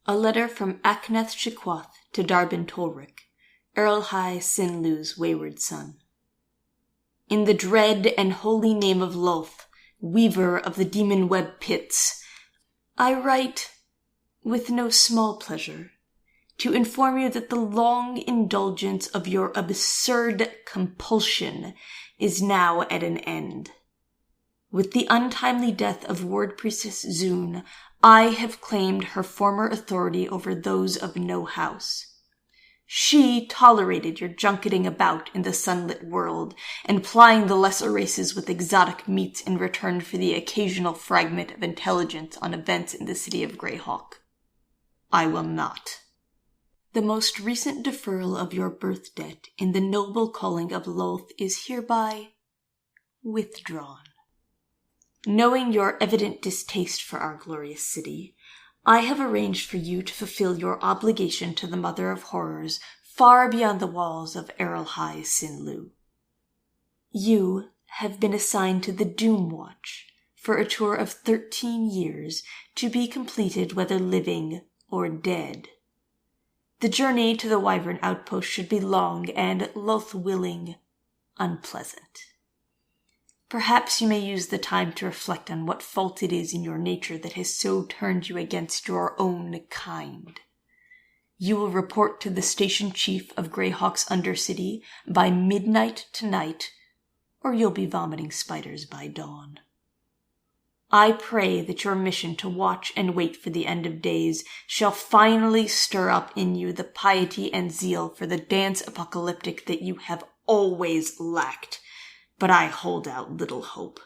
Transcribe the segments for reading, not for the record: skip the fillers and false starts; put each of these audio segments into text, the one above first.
A letter from Akneth Shikwath to Darbin Tolric, Erlhai Sinlu's wayward son. In the dread and holy name of Lolth, weaver of the demon web pits, I write, with no small pleasure, to inform you that the long indulgence of your absurd compulsion is now at an end. With the untimely death of Ward Priestess Zune, I have claimed her former authority over those of no house. She tolerated your junketing about in the sunlit world and plying the lesser races with exotic meats in return for the occasional fragment of intelligence on events in the city of Greyhawk. I will not. The most recent deferral of your birth debt in the noble calling of Lolth is hereby withdrawn. Knowing your evident distaste for our glorious city, I have arranged for you to fulfill your obligation to the Mother of Horrors far beyond the walls of Erlhai Sinlu. You have been assigned to the Doom Watch for a tour of 13 years to be completed whether living or dead. The journey to the Wyvern Outpost should be long and, Lolth willing, unpleasant. Perhaps you may use the time to reflect on what fault it is in your nature that has so turned you against your own kind. You will report to the station chief of Greyhawk's Undercity by midnight tonight, or you'll be vomiting spiders by dawn. I pray that your mission to watch and wait for the end of days shall finally stir up in you the piety and zeal for the dance apocalyptic that you have always lacked, but I hold out little hope.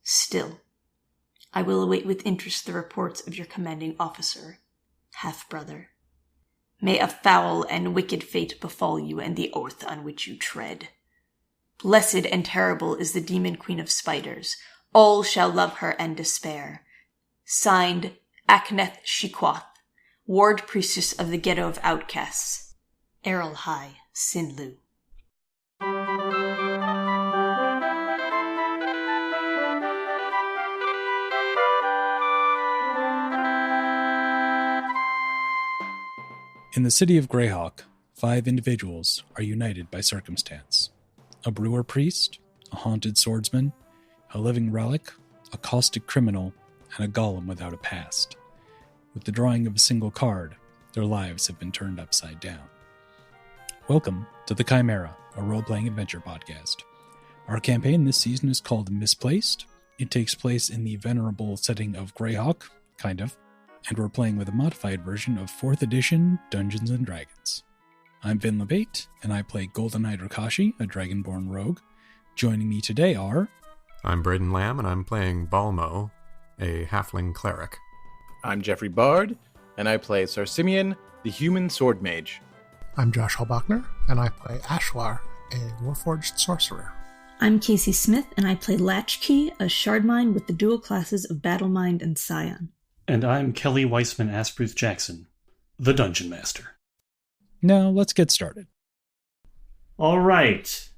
Still, I will await with interest the reports of your commanding officer, half-brother. May a foul and wicked fate befall you and the oath on which you tread. Blessed and terrible is the demon queen of spiders. All shall love her and despair. Signed, Akneth Shikwath, ward priestess of the Ghetto of Outcasts, Erlhai Sinlu. In the city of Greyhawk, 5 individuals are united by circumstance. A brewer priest, a haunted swordsman, a living relic, a caustic criminal, and a golem without a past. With the drawing of a single card, their lives have been turned upside down. Welcome to The Chimera, a role-playing adventure podcast. Our campaign this season is called Misplaced. It takes place in the venerable setting of Greyhawk, kind of, and we're playing with a modified version of 4th edition Dungeons & Dragons. I'm Vin LeBate, and I play Golden-Eyed Rakashi, a Dragonborn rogue. Joining me today are... I'm Braden Lamb, and I'm playing Balmo, a halfling cleric. I'm Jeffrey Bard, and I play Sir Simeon, the human sword mage. I'm Josh Hallbachner, and I play Ashlar, a warforged sorcerer. I'm Kacey Smith, and I play Latchkey, a shardmind with the dual classes of Battlemind and Scion. And I'm Kelly Weissman Asperuth Jackson, the Dungeon Master. Now, let's get started. All right.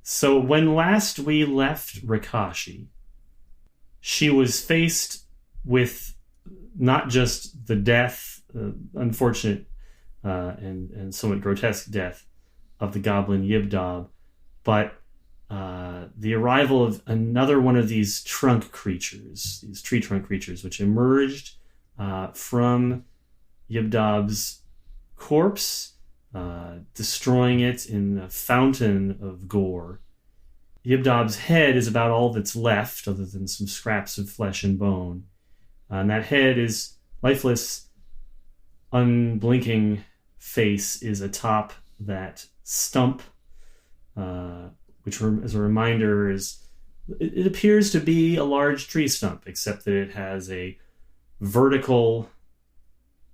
So when last we left Rakashi, she was faced with not just the death, unfortunate and somewhat grotesque death of the goblin Yibdab, but the arrival of another one of these trunk creatures, these tree trunk creatures, which emerged from Yibdab's corpse, destroying it in a fountain of gore. Yibdab's head is about all that's left, other than some scraps of flesh and bone. And that head is lifeless, unblinking face is atop that stump, which, as a reminder, it appears to be a large tree stump, except that it has a vertical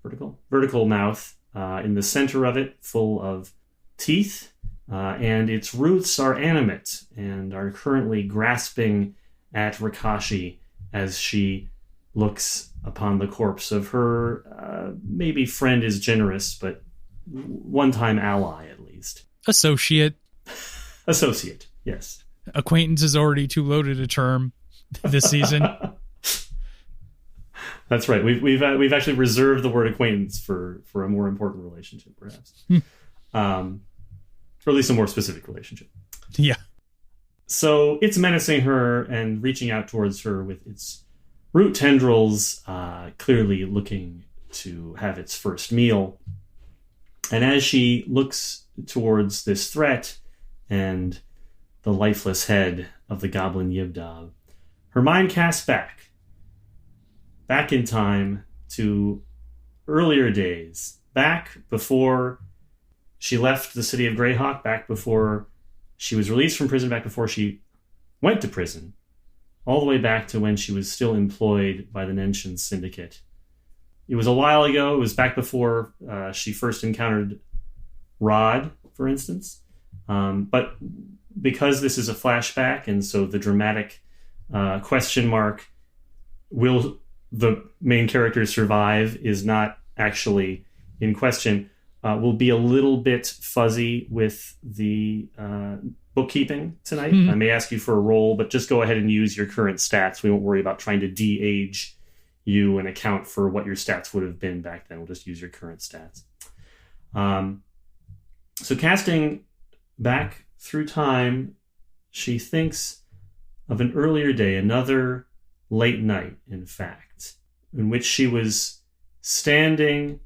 mouth in the center of it, full of teeth, and its roots are animate and are currently grasping at Rakashi as she looks upon the corpse of her, maybe friend is generous, but one-time ally at least. Associate, yes. Acquaintance is already too loaded a term this season. That's right. We've actually reserved the word acquaintance for a more important relationship, perhaps, or at least a more specific relationship. Yeah. So it's menacing her and reaching out towards her with its root tendrils, clearly looking to have its first meal. And as she looks towards this threat and the lifeless head of the goblin Yibdab, her mind casts back in time to earlier days, back before she left the city of Greyhawk, back before she was released from prison, back before she went to prison, all the way back to when she was still employed by the Nenshin Syndicate. It was a while ago. It was back before she first encountered Rod, for instance. But because this is a flashback, and so the dramatic question mark, will the main character survive, is not actually in question, will be a little bit fuzzy with the bookkeeping tonight. I may ask you for a roll, but just go ahead and use your current stats. We won't worry about trying to de-age you and account for what your stats would have been back then. We'll just use your current stats. So casting back through time, she thinks of an earlier day, another late night, in fact, in which she was standing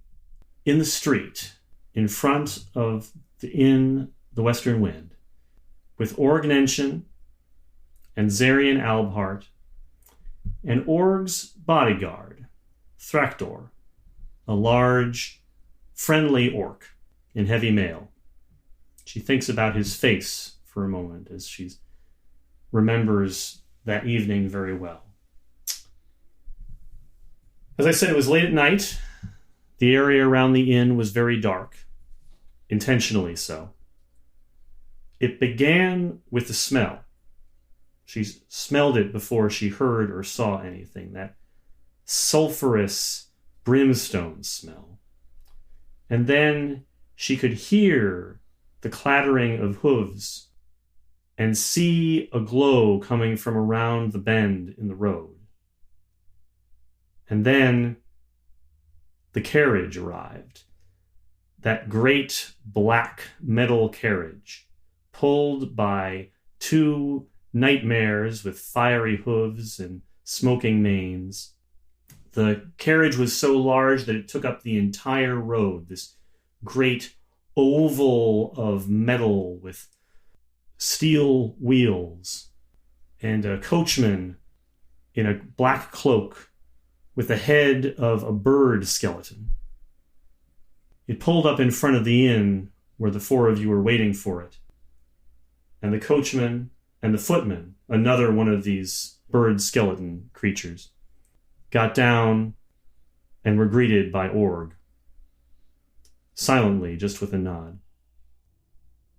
in the street in front of the inn, the Western Wind, with Org Nenshin and Zarian Albhart and Org's bodyguard, Thrakdor, a large, friendly orc in heavy mail. She thinks about his face for a moment as she remembers that evening very well. As I said, it was late at night. The area around the inn was very dark, intentionally so. It began with the smell. She smelled it before she heard or saw anything, that sulfurous brimstone smell. And then she could hear the clattering of hooves and see a glow coming from around the bend in the road. And then the carriage arrived, that great black metal carriage, pulled by two nightmares with fiery hooves and smoking manes. The carriage was so large that it took up the entire road, this great oval of metal with steel wheels, and a coachman in a black cloak with the head of a bird skeleton. It pulled up in front of the inn where the four of you were waiting for it. And the coachman and the footman, another one of these bird skeleton creatures, got down and were greeted by Org. Silently, just with a nod.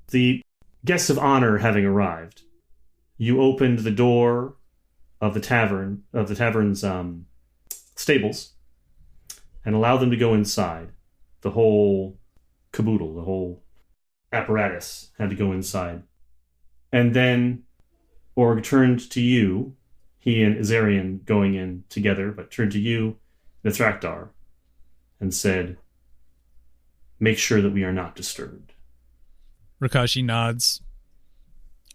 The guests of honor having arrived, you opened the door of the tavern's stables, and allowed them to go inside. The whole caboodle, the whole apparatus had to go inside. And then Org turned to you, he and Azarian going in together, but turned to you, Mithrakdar, and said, "Make sure that we are not disturbed." Rakashi nods.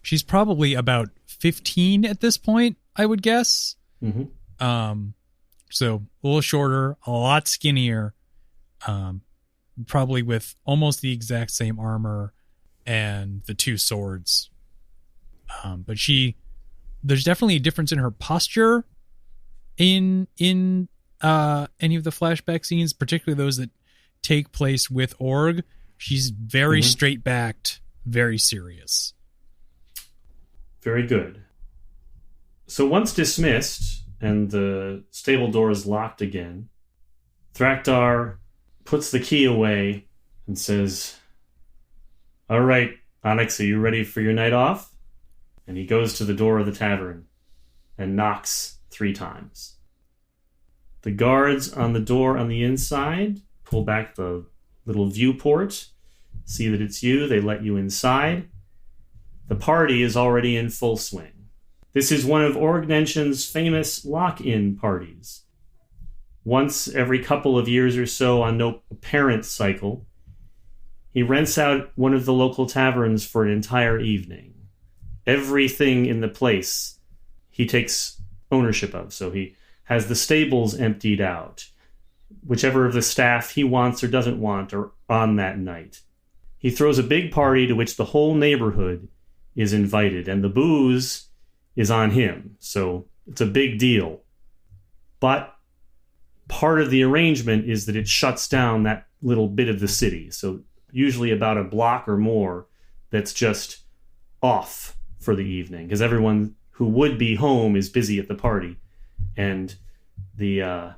She's probably about 15 at this point, I would guess. Mm-hmm. So a little shorter, a lot skinnier, probably with almost the exact same armor and the two swords. But there's definitely a difference in her posture in any of the flashback scenes, particularly those that take place with Org. She's very straight-backed, very serious. Very good. So once dismissed and the stable door is locked again, Thrakdar puts the key away and says, "All right, Onyx, are you ready for your night off?" And he goes to the door of the tavern and knocks 3 times. The guards on the door on the inside pull back the little viewport, see that it's you, they let you inside. The party is already in full swing. This is one of Org Nenshin's famous lock-in parties. once every couple of years or so on no apparent cycle, he rents out one of the local taverns for an entire evening. Everything in the place he takes ownership of. So he has the stables emptied out. Whichever of the staff he wants or doesn't want are on that night. He throws a big party to which the whole neighborhood is invited, and the booze is on him. So it's a big deal. But part of the arrangement is that it shuts down that little bit of the city. So usually about a block or more that's just off for the evening, because everyone who would be home is busy at the party. And the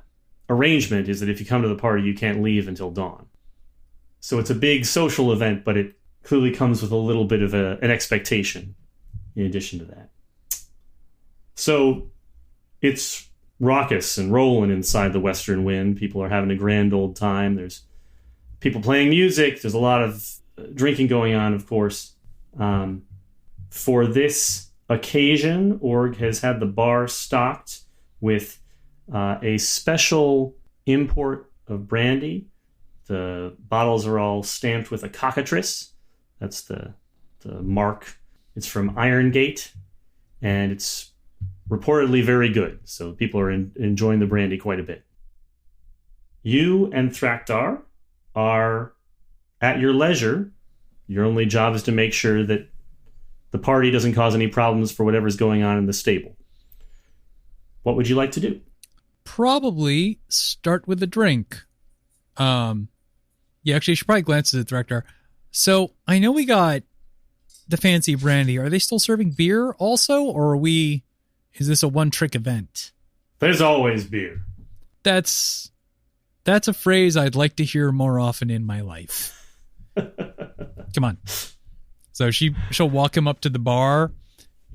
arrangement is that if you come to the party, you can't leave until dawn. So it's a big social event, but it clearly comes with a little bit of an expectation in addition to that. So it's raucous and rolling inside the Western Wind. People are having a grand old time. There's people playing music. There's a lot of drinking going on, of course. For this occasion, Org has had the bar stocked with a special import of brandy. The bottles are all stamped with a cockatrice. That's the mark. It's from Irongate, and it's reportedly very good. So people are enjoying the brandy quite a bit. You and Thraktar are at your leisure. Your only job is to make sure that the party doesn't cause any problems for whatever's going on in the stable. What would you like to do? Probably start with a drink. Yeah, actually, I should probably glance at the director. So I know we got the fancy brandy. Are they still serving beer also, or is this a one-trick event? There's always beer. That's a phrase I'd like to hear more often in my life. Come on. So she'll walk him up to the bar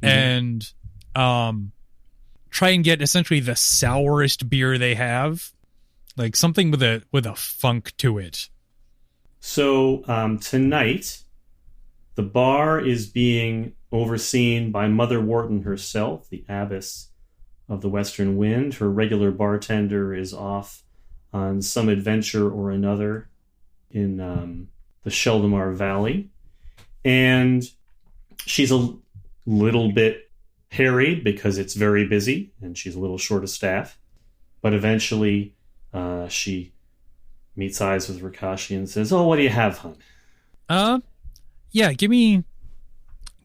and try and get essentially the sourest beer they have, like something with a funk to it. So tonight, the bar is being overseen by Mother Wharton herself, the abbess of the Western Wind. Her regular bartender is off on some adventure or another in the Sheldamar Valley. And she's a little bit harried because it's very busy and she's a little short of staff. But eventually she meets eyes with Rakashi and says, "Oh, what do you have, hon?" Yeah, give me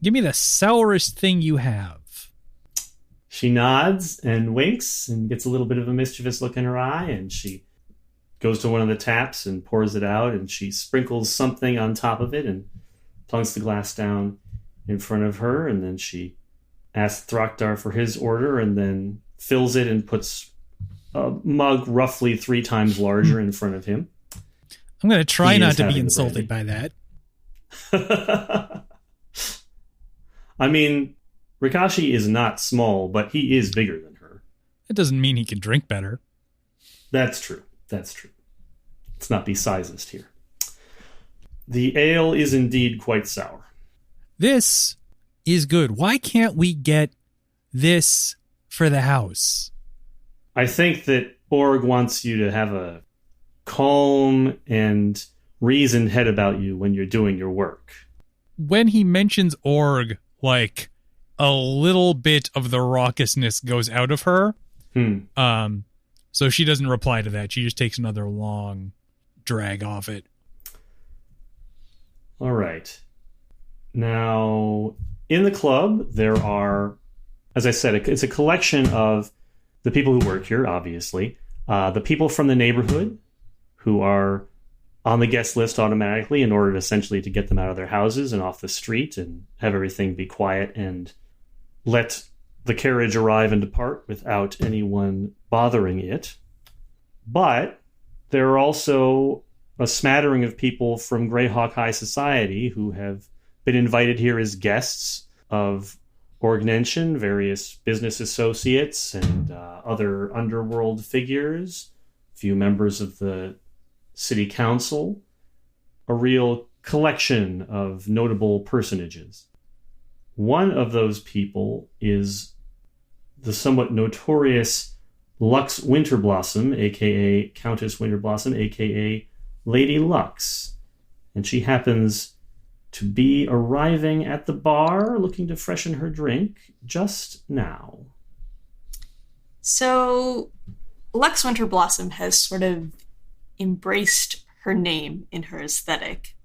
the sourest thing you have. She nods and winks and gets a little bit of a mischievous look in her eye, and she goes to one of the taps and pours it out, and she sprinkles something on top of it and plunks the glass down in front of her, and then she asks Thraktar for his order and then fills it and puts a mug roughly 3 times larger in front of him. I'm going to try not to be insulted by that. I mean, Rakashi is not small, but he is bigger than her. It doesn't mean he can drink better. That's true. Let's not be sizist here. The ale is indeed quite sour. This is good. Why can't we get this for the house? I think that Org wants you to have a calm and reasoned head about you when you're doing your work. When he mentions Org, like, a little bit of the raucousness goes out of her. So she doesn't reply to that. She just takes another long drag off it. All right. Now, in the club, there are, as I said, it's a collection of the people who work here, obviously, the people from the neighborhood who are on the guest list automatically in order to essentially to get them out of their houses and off the street and have everything be quiet and let the carriage arrive and depart without anyone bothering it. But there are also a smattering of people from Greyhawk High Society who have been invited here as guests of Orgnention, various business associates and other underworld figures, a few members of the city council, a real collection of notable personages. One of those people is the somewhat notorious Lux Winterblossom, a.k.a. Countess Winterblossom, a.k.a. Lady Lux. And she happens to be arriving at the bar, looking to freshen her drink just now. So, Lux Winterblossom has sort of embraced her name in her aesthetic.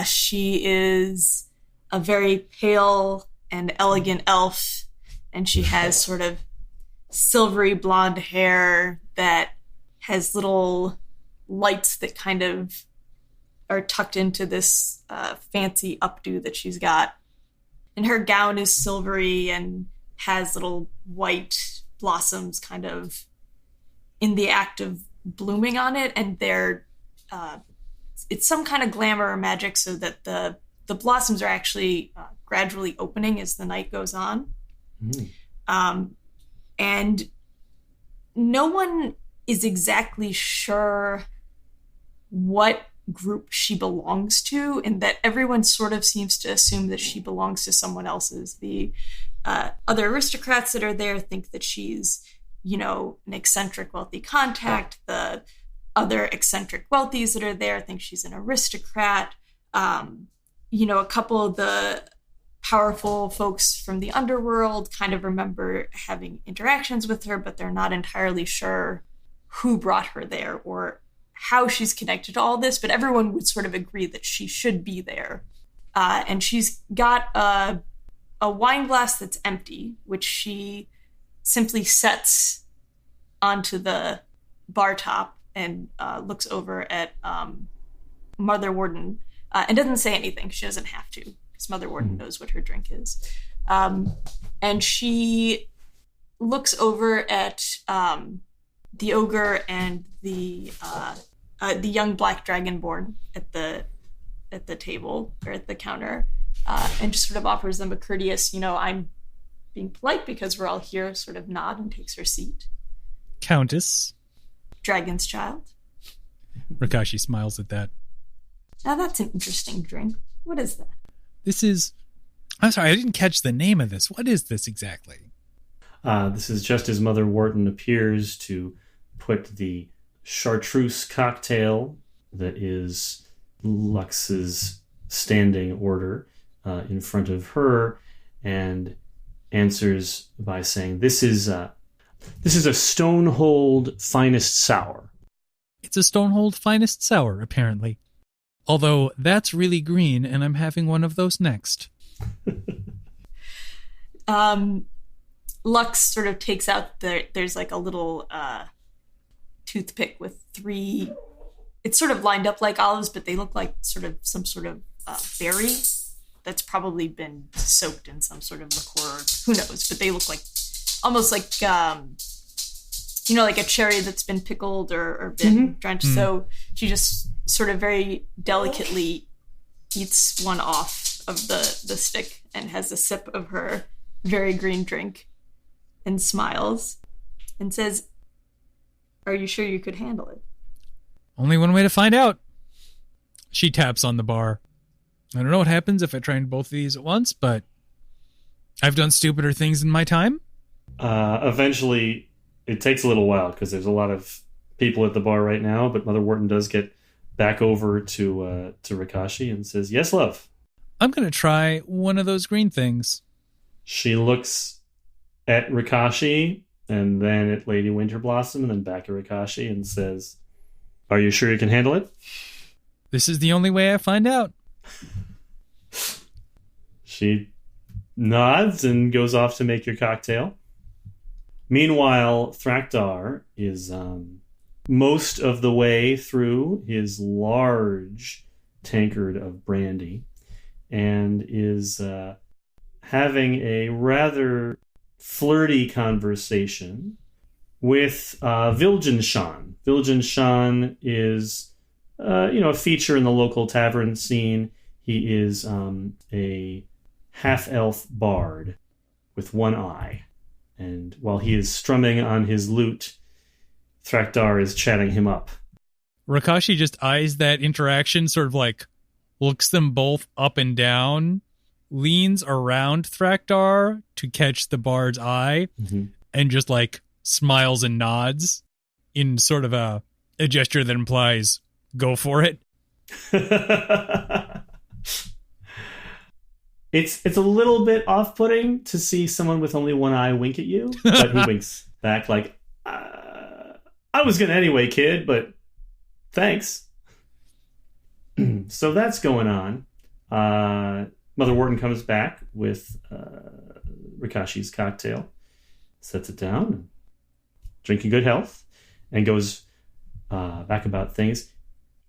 She is a very pale and elegant elf, and she has sort of silvery blonde hair that has little lights that kind of are tucked into this fancy updo that she's got. And her gown is silvery and has little white blossoms kind of in the act of blooming on it, and they're it's some kind of glamour or magic so that the blossoms are actually gradually opening as the night goes on. And no one is exactly sure what group she belongs to, and that everyone sort of seems to assume that she belongs to someone else's. The other aristocrats that are there think that she's, an eccentric wealthy contact. The other eccentric wealthies that are there think she's an aristocrat. A couple of the powerful folks from the underworld kind of remember having interactions with her, but they're not entirely sure who brought her there or how she's connected to all this, but everyone would sort of agree that she should be there. And she's got a wine glass that's empty, which she simply sets onto the bar top and looks over at Mother Warden and doesn't say anything. She doesn't have to, because Mother Warden knows what her drink is. And she looks over at the ogre and the young black dragonborn at the table or at the counter, and just sort of offers them a courteous, I'm being polite because we're all here, sort of nod, and takes her seat. Countess. Dragon's child. Rakashi smiles at that. Now that's an interesting drink. What is that? I'm sorry, I didn't catch the name of this. What is this exactly? This is just as Mother Wharton appears to put the chartreuse cocktail that is Lux's standing order in front of her, and answers by saying, This is a Stonehold Finest Sour. It's a Stonehold Finest Sour, apparently. Although that's really green, and I'm having one of those next. Lux sort of takes out there's like a little toothpick with 3. It's sort of lined up like olives, but they look like sort of some sort of berry that's probably been soaked in some sort of liqueur. Who knows? But they look like almost like like a cherry that's been pickled or been drenched. So she just sort of very delicately eats one off of the stick and has a sip of her very green drink and smiles and says, "Are you sure you could handle it?" Only one way to find out. She taps on the bar. I don't know what happens if I try both of these at once, but I've done stupider things in my time. Eventually, it takes a little while because there's a lot of people at the bar right now, but Mother Wharton does get back over to Rakashi and says, "Yes, love." I'm going to try one of those green things. She looks at Rakashi and then at Lady Winterblossom and then back at Rakashi and says, "Are you sure you can handle it?" This is the only way I find out. She nods and goes off to make your cocktail. Meanwhile, Thrakdar is most of the way through his large tankard of brandy and is having a rather flirty conversation with Viljanshan. Viljanshan is a feature in the local tavern scene. He is a half-elf bard with one eye. And while he is strumming on his lute, Thrakdar is chatting him up. Rakashi just eyes that interaction, sort of like looks them both up and down, leans around Thrakdar to catch the bard's eye, and just like smiles and nods in sort of a gesture that implies, go for it. It's a little bit off-putting to see someone with only one eye wink at you, but he winks back like, I was gonna anyway, kid, but thanks. So that's going on. Mother Wharton comes back with Rikashi's cocktail, sets it down, drinking good health, and goes back about things.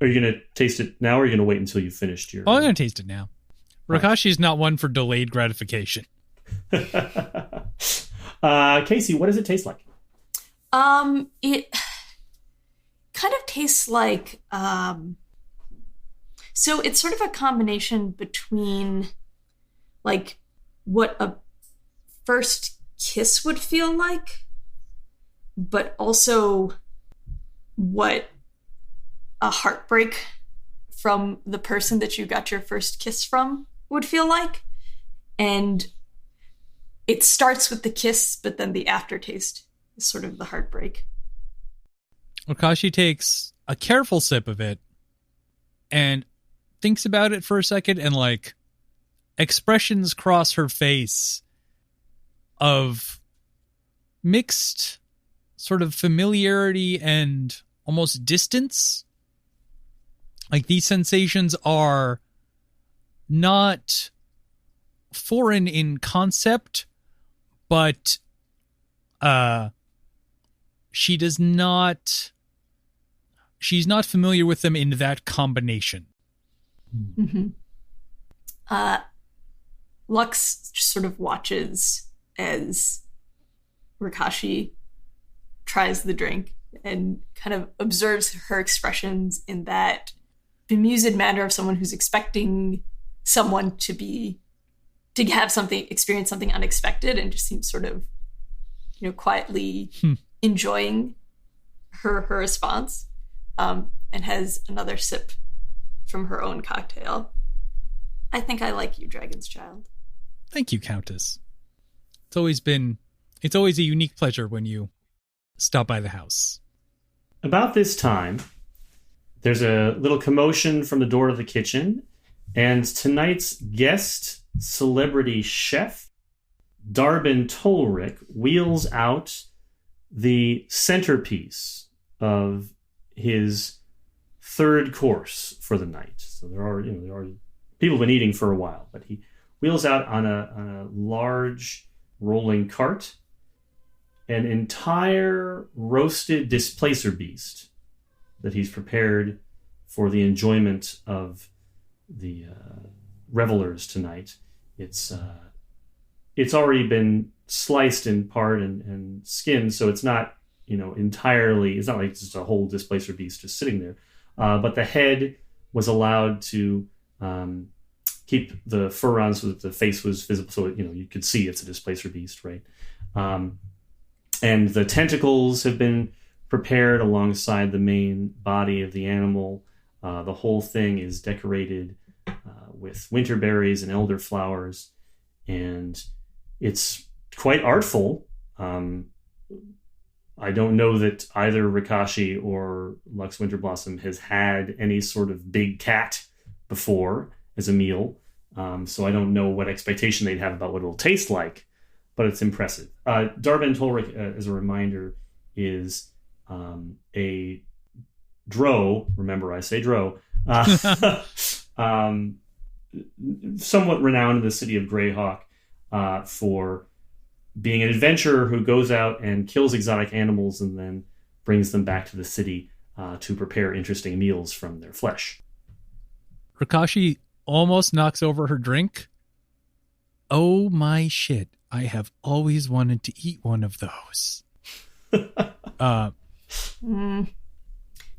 Are you going to taste it now, or are you going to wait until you've finished your... Oh, I'm going to taste it now. Rikashi's not one for delayed gratification. Kacey, what does it taste like? It kind of tastes like... So it's sort of a combination between like what a first kiss would feel like, but also what a heartbreak from the person that you got your first kiss from would feel like. And it starts with the kiss, but then the aftertaste is sort of the heartbreak. Rikashi takes a careful sip of it and thinks about it for a second, and like expressions cross her face of mixed sort of familiarity and almost distance. Like these sensations are not foreign in concept, but she's not familiar with them in that combination. Mm-hmm. Lux just sort of watches as Rikashi tries the drink and kind of observes her expressions in that bemused manner of someone who's expecting someone to have something, experience something unexpected, and just seems sort of, quietly enjoying her response, and has another sip from her own cocktail. I think I like you, Dragon's Child. Thank you, Countess. It's always a unique pleasure when you stop by the house. About this time, there's a little commotion from the door of the kitchen, and tonight's guest celebrity chef, Darbin Tolrick, wheels out the centerpiece of his third course for the night. So there are people have been eating for a while, but he wheels out on a large rolling cart an entire roasted displacer beast that he's prepared for the enjoyment of the revelers tonight. It's already been sliced in part and skinned, so it's not entirely. It's not like just a whole displacer beast just sitting there. But the head was allowed to keep the fur on so that the face was visible, so you could see it's a displacer beast, right? And the tentacles have been prepared alongside the main body of the animal. The whole thing is decorated with winter berries and elderflowers, and it's quite artful. I don't know that either Rikashi or Lux Winterblossom has had any sort of big cat before as a meal, so I don't know what expectation they'd have about what it'll taste like, but it's impressive. Darbin Tolrick, as a reminder, is a drow. Remember, I say drow. Somewhat renowned in the city of Greyhawk for being an adventurer who goes out and kills exotic animals and then brings them back to the city to prepare interesting meals from their flesh. Rikashi almost knocks over her drink. Oh my shit. I have always wanted to eat one of those.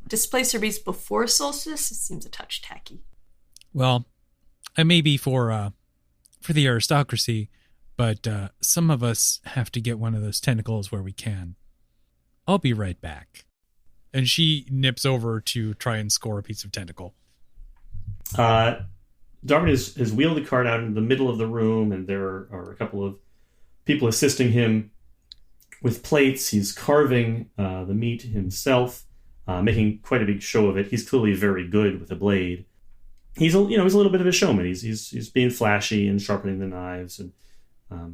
Displacer beast before solstice? It seems a touch tacky. Well, I may be for the aristocracy, but some of us have to get one of those tentacles where we can. I'll be right back. And she nips over to try and score a piece of tentacle. Darwin has wheeled the cart out into the middle of the room, and there are a couple of people assisting him with plates. He's carving the meat himself, making quite a big show of it. He's clearly very good with a blade. He's a little bit of a showman. He's being flashy and sharpening the knives and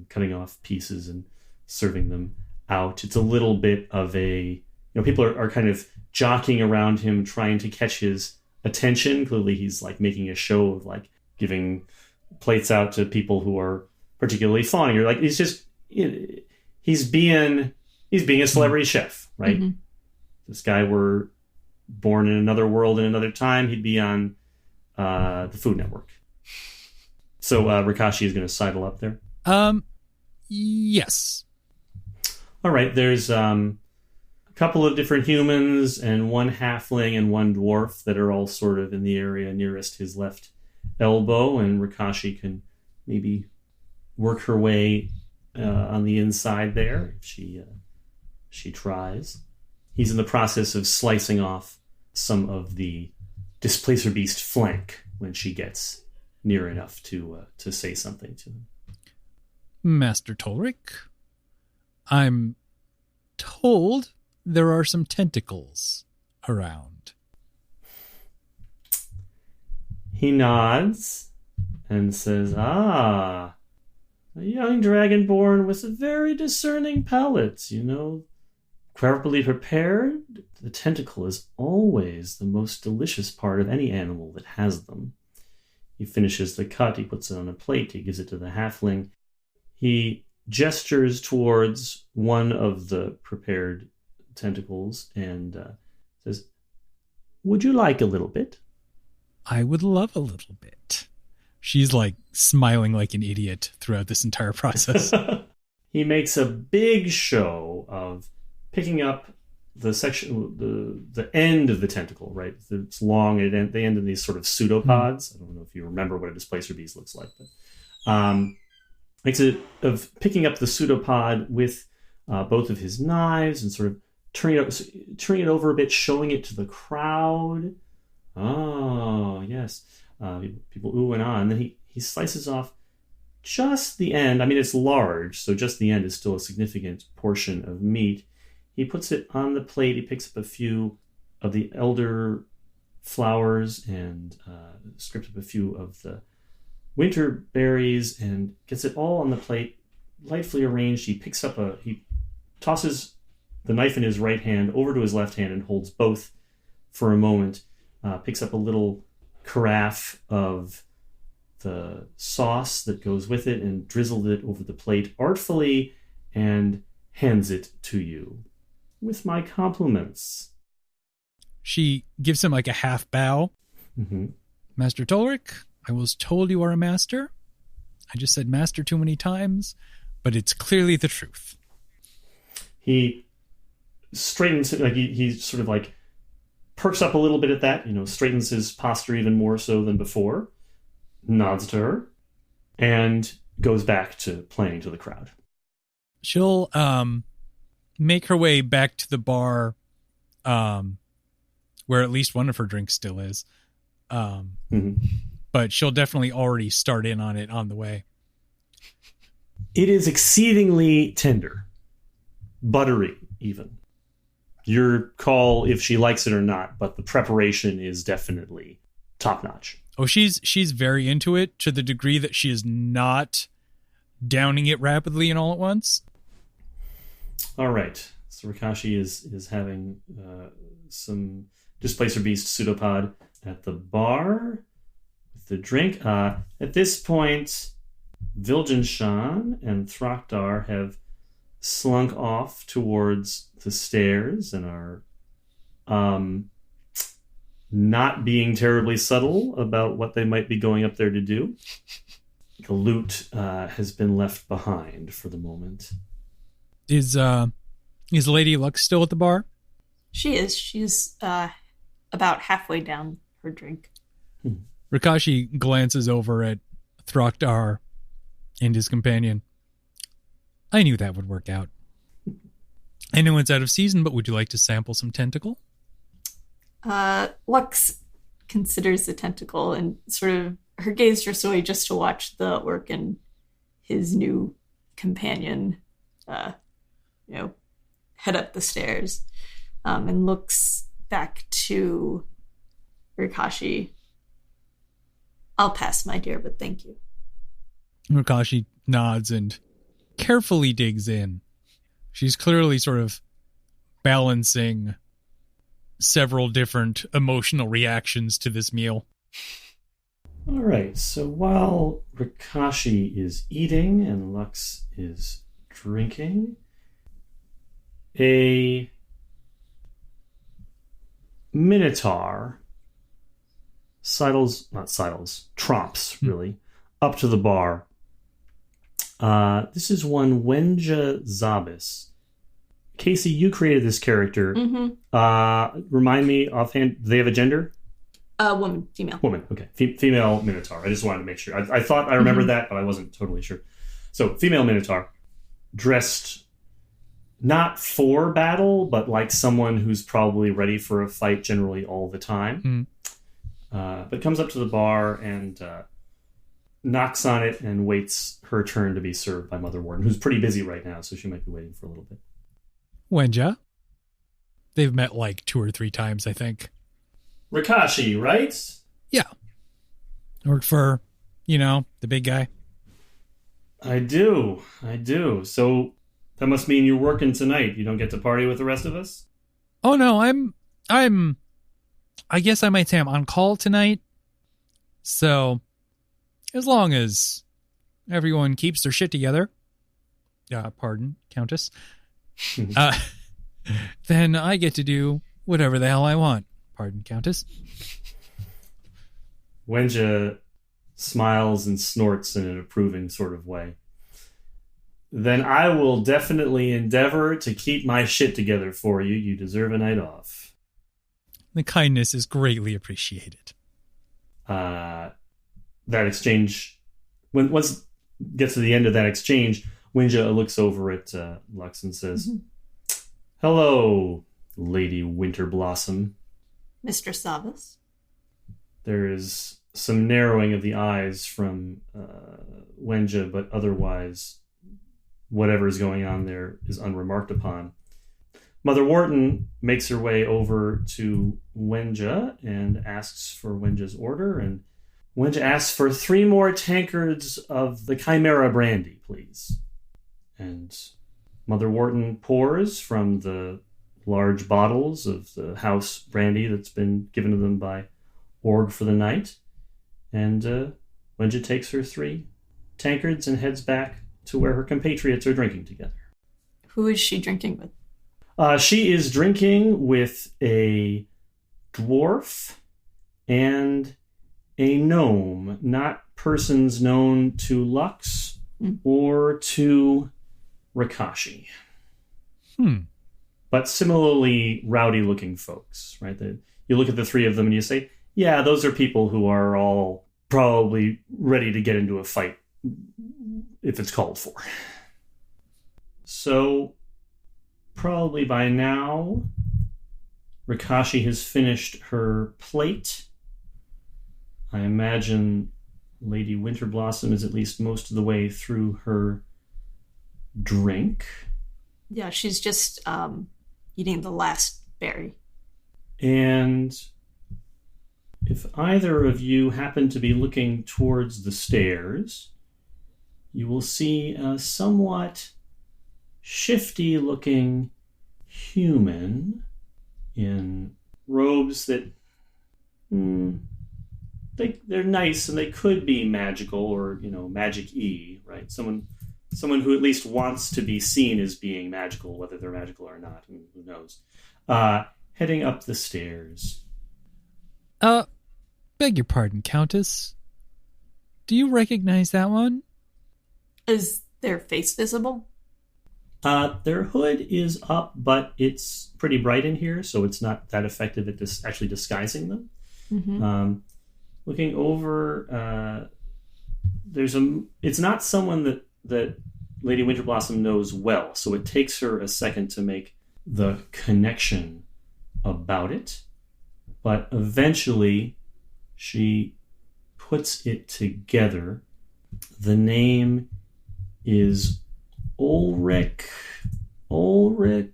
cutting off pieces and serving them out. It's a little bit of a, people are kind of jockeying around him, trying to catch his attention. Clearly, he's like making a show of like giving plates out to people who are particularly fawning. Or like he's being a celebrity chef, right? Mm-hmm. If this guy were born in another world in another time, he'd be on the Food Network. So Rikashi is going to sidle up there. Yes. All right. There's a couple of different humans and one halfling and one dwarf that are all sort of in the area nearest his left elbow, and Rikashi can maybe work her way on the inside there if she tries. He's in the process of slicing off some of the Displacer Beast flank when she gets near enough to say something to him. Master Tolric, I'm told there are some tentacles around. He nods and says, a young dragonborn with a very discerning palate, Properly prepared, the tentacle is always the most delicious part of any animal that has them. He finishes the cut, he puts it on a plate, he gives it to the halfling. He gestures towards one of the prepared tentacles and says, "Would you like a little bit?" I would love a little bit. She's like smiling like an idiot throughout this entire process. He makes a big show of picking up the section, the end of the tentacle, right? It's long, and they end in these sort of pseudopods. I don't know if you remember what a displacer beast looks like, but makes it of picking up the pseudopod with both of his knives and sort of turning it over a bit, showing it to the crowd. Oh, yes. People ooh and ah. And then he slices off just the end. I mean, it's large, so just the end is still a significant portion of meat. He puts it on the plate. He picks up a few of the elder flowers and scrapes up a few of the winter berries and gets it all on the plate, lightly arranged. He tosses the knife in his right hand over to his left hand and holds both for a moment. Picks up a little carafe of the sauce that goes with it and drizzled it over the plate artfully and hands it to you. With my compliments. She gives him like a half bow. Mm-hmm. Master Tolric, I was told you are a master. I just said master too many times, but it's clearly the truth. He straightens it, like he sort of like perks up a little bit at that, straightens his posture even more so than before, nods to her, and goes back to playing to the crowd. She'll make her way back to the bar where at least one of her drinks still is. But she'll definitely already start in on it on the way. It is exceedingly tender. Buttery, even. Your call if she likes it or not, but the preparation is definitely top-notch. Oh, she's very into it to the degree that she is not downing it rapidly and all at once. All right. So Rikashi is having some Displacer Beast pseudopod at the bar with the drink. At this point, Viljanshan and Thrakdar have slunk off towards the stairs and are not being terribly subtle about what they might be going up there to do. The loot has been left behind for the moment. Is Lady Luck still at the bar? She is. She's about halfway down her drink. Rikashi glances over at Thrakdar and his companion. I knew that would work out. I know it's out of season, but would you like to sample some tentacle? Lux considers the tentacle and sort of her gaze drifts away just to watch the orc and his new companion head up the stairs and looks back to Rikashi. I'll pass, my dear, but thank you. Rikashi nods and carefully digs in. She's clearly sort of balancing several different emotional reactions to this meal. All right, so while Rikashi is eating and Lux is drinking, a minotaur tromps, really, up to the bar. This is one Wenja Zabis. Kacey, you created this character. Mm-hmm. Remind me offhand, do they have a gender? Woman, female. Woman, okay. Female Minotaur. I just wanted to make sure. I thought I remembered that, but I wasn't totally sure. So, female Minotaur, dressed not for battle, but like someone who's probably ready for a fight generally all the time. But comes up to the bar and knocks on it and waits her turn to be served by Mother Warden, who's pretty busy right now, so she might be waiting for a little bit. Wenja? They've met like 2 or 3 times, I think. Rikashi, right? Yeah. Worked for, the big guy. I do. So that must mean you're working tonight. You don't get to party with the rest of us? Oh no, I guess I might say I'm on call tonight. So as long as everyone keeps their shit together, pardon, Countess, then I get to do whatever the hell I want. Pardon, Countess. Wenja smiles and snorts in an approving sort of way. Then I will definitely endeavor to keep my shit together for you. You deserve a night off. The kindness is greatly appreciated. That exchange, once it gets to the end of that exchange, Wenja looks over at Lux and says, "Hello, Lady Winterblossom." Mr. Savas. There is some narrowing of the eyes from Wenja, but otherwise, whatever's going on there is unremarked upon. Mother Wharton makes her way over to Wenja and asks for Wenja's order, and Wenja asks for 3 more tankards of the Chimera brandy, please. And Mother Wharton pours from the large bottles of the house brandy that's been given to them by Org for the night. And Wenja takes her 3 tankards and heads back to where her compatriots are drinking together. Who is she drinking with? She is drinking with a dwarf and a gnome, not persons known to Lux or to Rikashi. But similarly rowdy-looking folks, right? You look at the 3 of them and you say, yeah, those are people who are all probably ready to get into a fight if it's called for. So, probably by now, Rikashi has finished her plate. I imagine Lady Winterblossom is at least most of the way through her drink. Yeah, she's just eating the last berry. And if either of you happen to be looking towards the stairs, you will see a somewhat shifty-looking human in robes that they're nice and they could be magical or magic-y, right? Someone who at least wants to be seen as being magical, whether they're magical or not, who knows? Heading up the stairs. Beg your pardon, Countess. Do you recognize that one? Is their face visible? Their hood is up, but it's pretty bright in here, so it's not that effective at actually disguising them. Mm-hmm. Looking over, it's not someone that Lady Winterblossom knows well, so it takes her a second to make the connection about it. But eventually, she puts it together. The name is Ulrich Ulrich.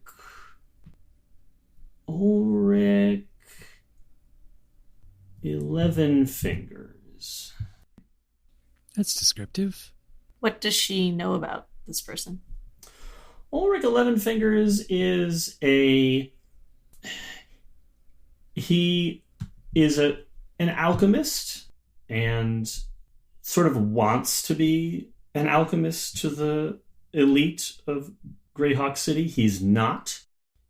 11 fingers. That's descriptive. What does she know about this person? Ulrich 11 Fingers is an alchemist and sort of wants to be an alchemist to the elite of Greyhawk City. He's not.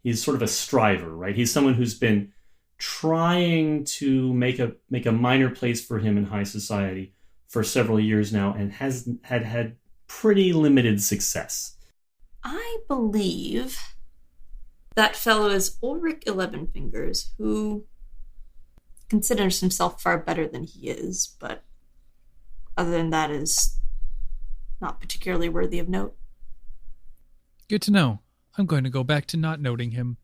He's sort of a striver, right? He's someone who's been trying to make a minor place for him in high society for several years now and has had pretty limited success. I believe that fellow is Ulrich 11 Fingers, who considers himself far better than he is, but other than that is not particularly worthy of note. Good to know. I'm going to go back to not noting him.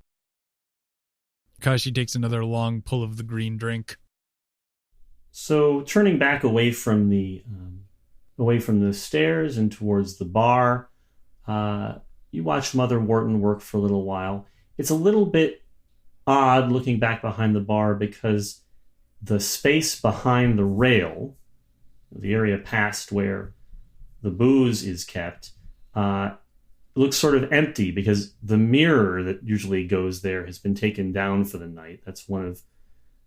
Kashi takes another long pull of the green drink. So turning back away from the stairs and towards the bar, you watch Mother Wharton work for a little while. It's a little bit odd looking back behind the bar because the space behind the rail, the area past where the booze is kept, looks sort of empty because the mirror that usually goes there has been taken down for the night. That's one of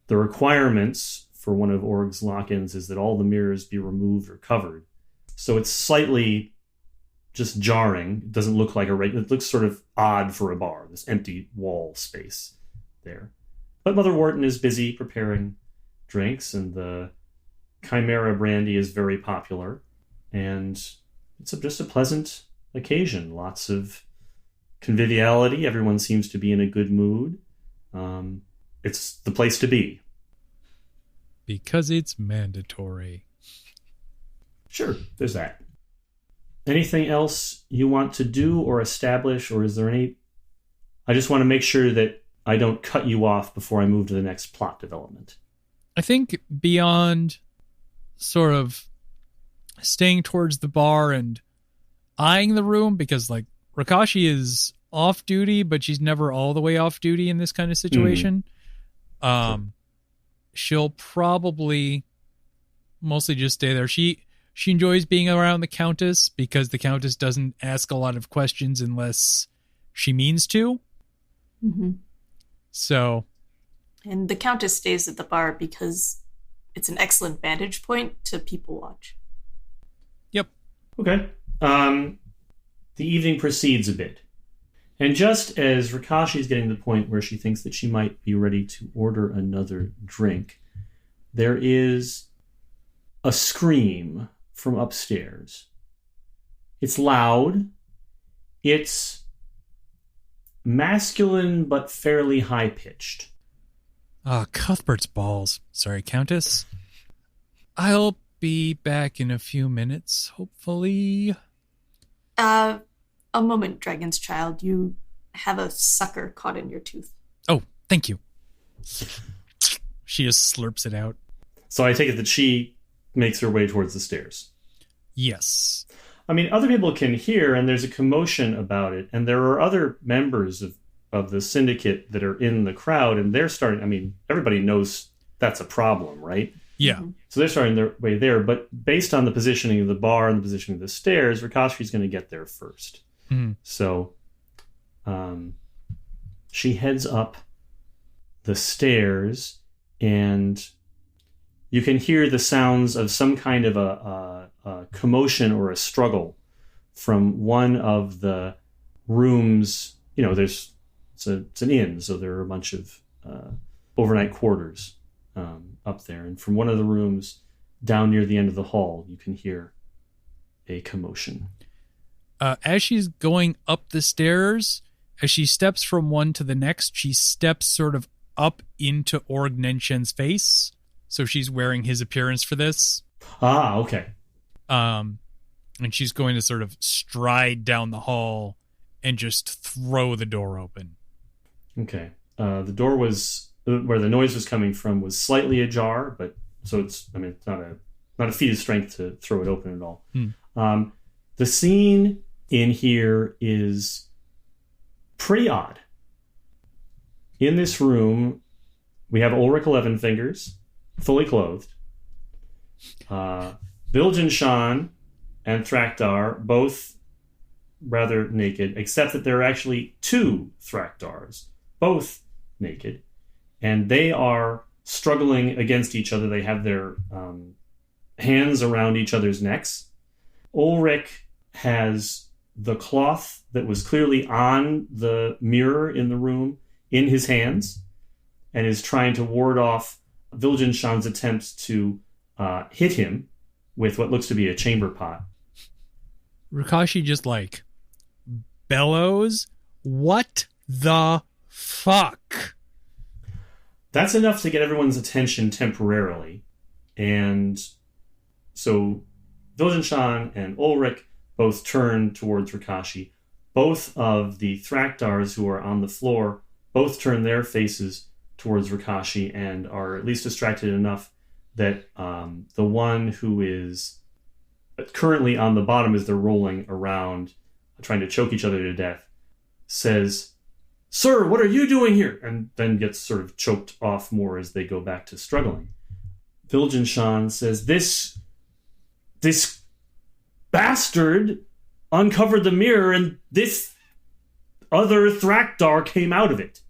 the requirements for one of Org's lock-ins, is that all the mirrors be removed or covered. So it's slightly just jarring. It doesn't look like it looks sort of odd for a bar, this empty wall space there. But Mother Wharton is busy preparing drinks, and the Chimera Brandy is very popular. And it's just a pleasant occasion. Lots of conviviality. Everyone seems to be in a good mood. It's the place to be. Because it's mandatory. Sure, there's that. Anything else you want to do or establish, or is there any... I just want to make sure that I don't cut you off before I move to the next plot development. I think beyond sort of staying towards the bar and eyeing the room, because like Rakashi is off duty, but she's never all the way off duty in this kind of situation. Sure. She'll probably mostly just stay there. She enjoys being around the Countess because the Countess doesn't ask a lot of questions unless she means to. Mm-hmm. So. And the Countess stays at the bar because it's an excellent vantage point to people watch. Yep. Okay. The evening proceeds a bit. And just as Rakashi is getting to the point where she thinks that she might be ready to order another drink, there is a scream from upstairs. It's loud. It's masculine but fairly high-pitched. Cuthbert's balls. Sorry, Countess. I'll be back in a few minutes, hopefully. A moment, Dragon's Child. You have a sucker caught in your tooth. Oh, thank you. She just slurps it out. So I take it that she makes her way towards the stairs. Yes. I mean, other people can hear, and there's a commotion about it, and there are other members of the syndicate that are in the crowd, and they're starting... I mean, everybody knows that's a problem, right? Yeah. Mm-hmm. So they're starting their way there, but based on the positioning of the bar and the positioning of the stairs, Rakashi's going to get there first. Mm-hmm. So she heads up the stairs, and you can hear the sounds of some kind of a commotion or a struggle from one of the rooms. You know, it's an inn, so there are a bunch of overnight quarters up there. And from one of the rooms down near the end of the hall, you can hear a commotion. As she's going up the stairs, as she steps from one to the next, she steps sort of up into Org Nenshen's face. So she's wearing his appearance for this. Ah, okay. And she's going to sort of stride down the hall and just throw the door open. Okay. The door was... where the noise was coming from was slightly ajar, but so it's not a feat of strength to throw it open at all. The scene in here is pretty odd. In this room, we have Ulrich 11 Fingers, fully clothed. Viljanshan and Thrakdar, both rather naked, except that there are actually 2 Thrakdars, both naked. And they are struggling against each other. They have their hands around each other's necks. Ulrich has the cloth that was clearly on the mirror in the room in his hands and is trying to ward off Viljanshan's attempts to hit him with what looks to be a chamber pot. Rakashi just like bellows, "What the fuck?" That's enough to get everyone's attention temporarily. And so Viljanshan and Ulrich both turn towards Rakashi. Both of the Thrakdars who are on the floor both turn their faces towards Rakashi and are at least distracted enough that the one who is currently on the bottom as they're rolling around, trying to choke each other to death, says, "Sir, what are you doing here?" And then gets sort of choked off more as they go back to struggling. Viljanshan says, This bastard uncovered the mirror and this other Thrakdar came out of it.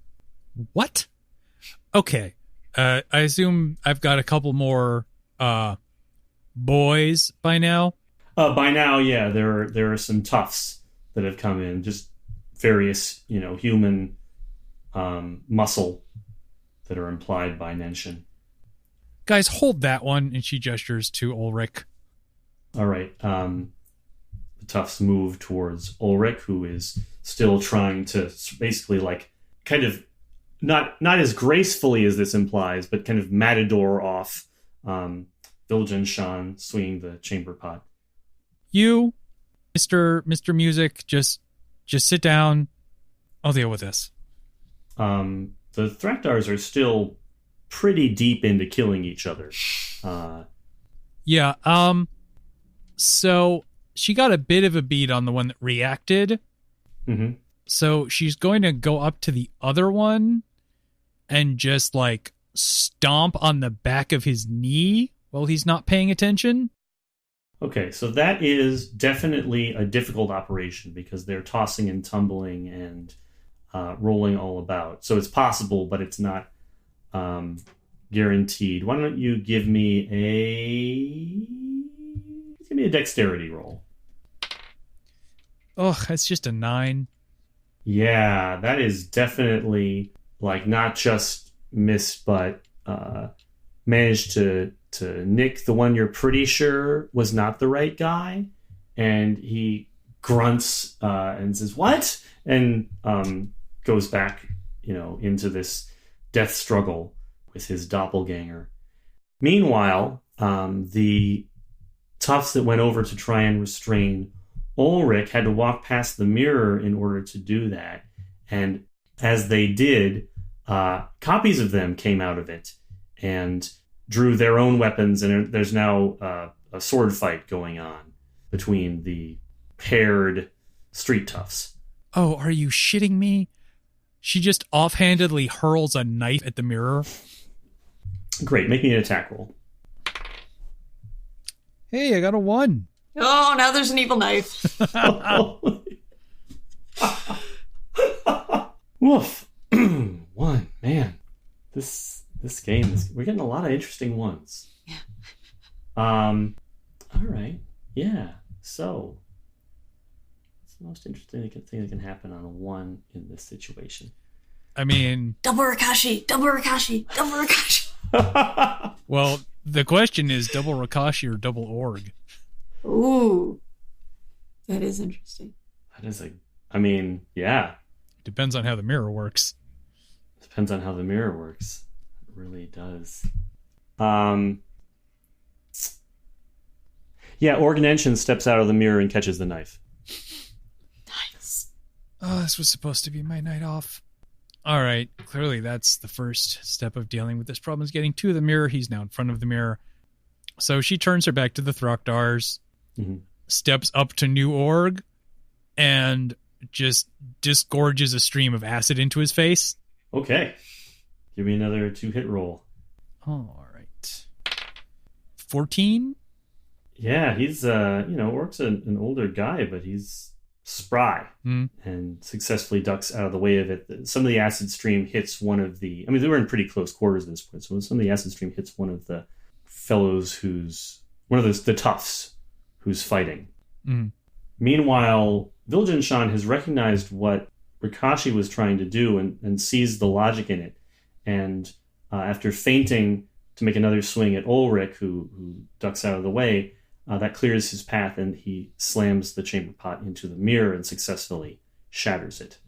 What? Okay. I assume I've got a couple more boys by now. By now, yeah, there are some toughs that have come in, just various, human muscle that are implied by Nenshin. Guys, hold that one, and she gestures to Ulrich. All right. The toughs move towards Ulrich, who is still trying to basically kind of not as gracefully as this implies, but kind of matador off Viljanshan swinging the chamber pot. You, Mr. Music, just sit down. I'll deal with this. The Thrakdars are still pretty deep into killing each other. Yeah. So she got a bit of a beat on the one that reacted. Mm-hmm. So she's going to go up to the other one and just stomp on the back of his knee while he's not paying attention. Okay, so that is definitely a difficult operation because they're tossing and tumbling and rolling all about. So it's possible, but it's not guaranteed. Why don't you give me a dexterity roll? Oh, that's just a 9. Yeah, that is definitely not just missed, but managed to nick the one you're pretty sure was not the right guy. And he grunts and says, "What?" And goes back, into this death struggle with his doppelganger. Meanwhile, the toughs that went over to try and restrain Ulrich had to walk past the mirror in order to do that. And as they did, copies of them came out of it and drew their own weapons. And there's now a sword fight going on between the paired street toughs. Oh, are you shitting me? She just offhandedly hurls a knife at the mirror. Great. Make me an attack roll. Hey, I got a 1. Oh, now there's an evil knife. Woof. 1. Man, this game we're getting a lot of interesting ones. Yeah. All right. Yeah. So it's the most interesting thing that can happen on a 1 in this situation. I mean, Double Rakashi. well, the question is double Rakashi or double Org? Ooh. That is interesting. That is yeah. Depends on how the mirror works. Depends on how the mirror works. It really does. Yeah, Organenshin steps out of the mirror and catches the knife. Nice. Oh, this was supposed to be my night off. All right, clearly that's the first step of dealing with this problem, is getting to the mirror. He's now in front of the mirror. So she turns her back to the Thrakdars, steps up to New Org, and just disgorges a stream of acid into his face. Okay. Give me another 2-hit roll. All right. 14? Yeah, he's, Orc's an older guy, but he's spry and successfully ducks out of the way of it. Some of the acid stream hits one of the... they were in pretty close quarters at this point, so some of the acid stream hits one of the fellows the toughs who's fighting. Meanwhile, Viljanshan has recognized what Rikashi was trying to do and sees the logic in it. And after feinting to make another swing at Ulrich, who ducks out of the way, that clears his path, and he slams the chamber pot into the mirror and successfully shatters it.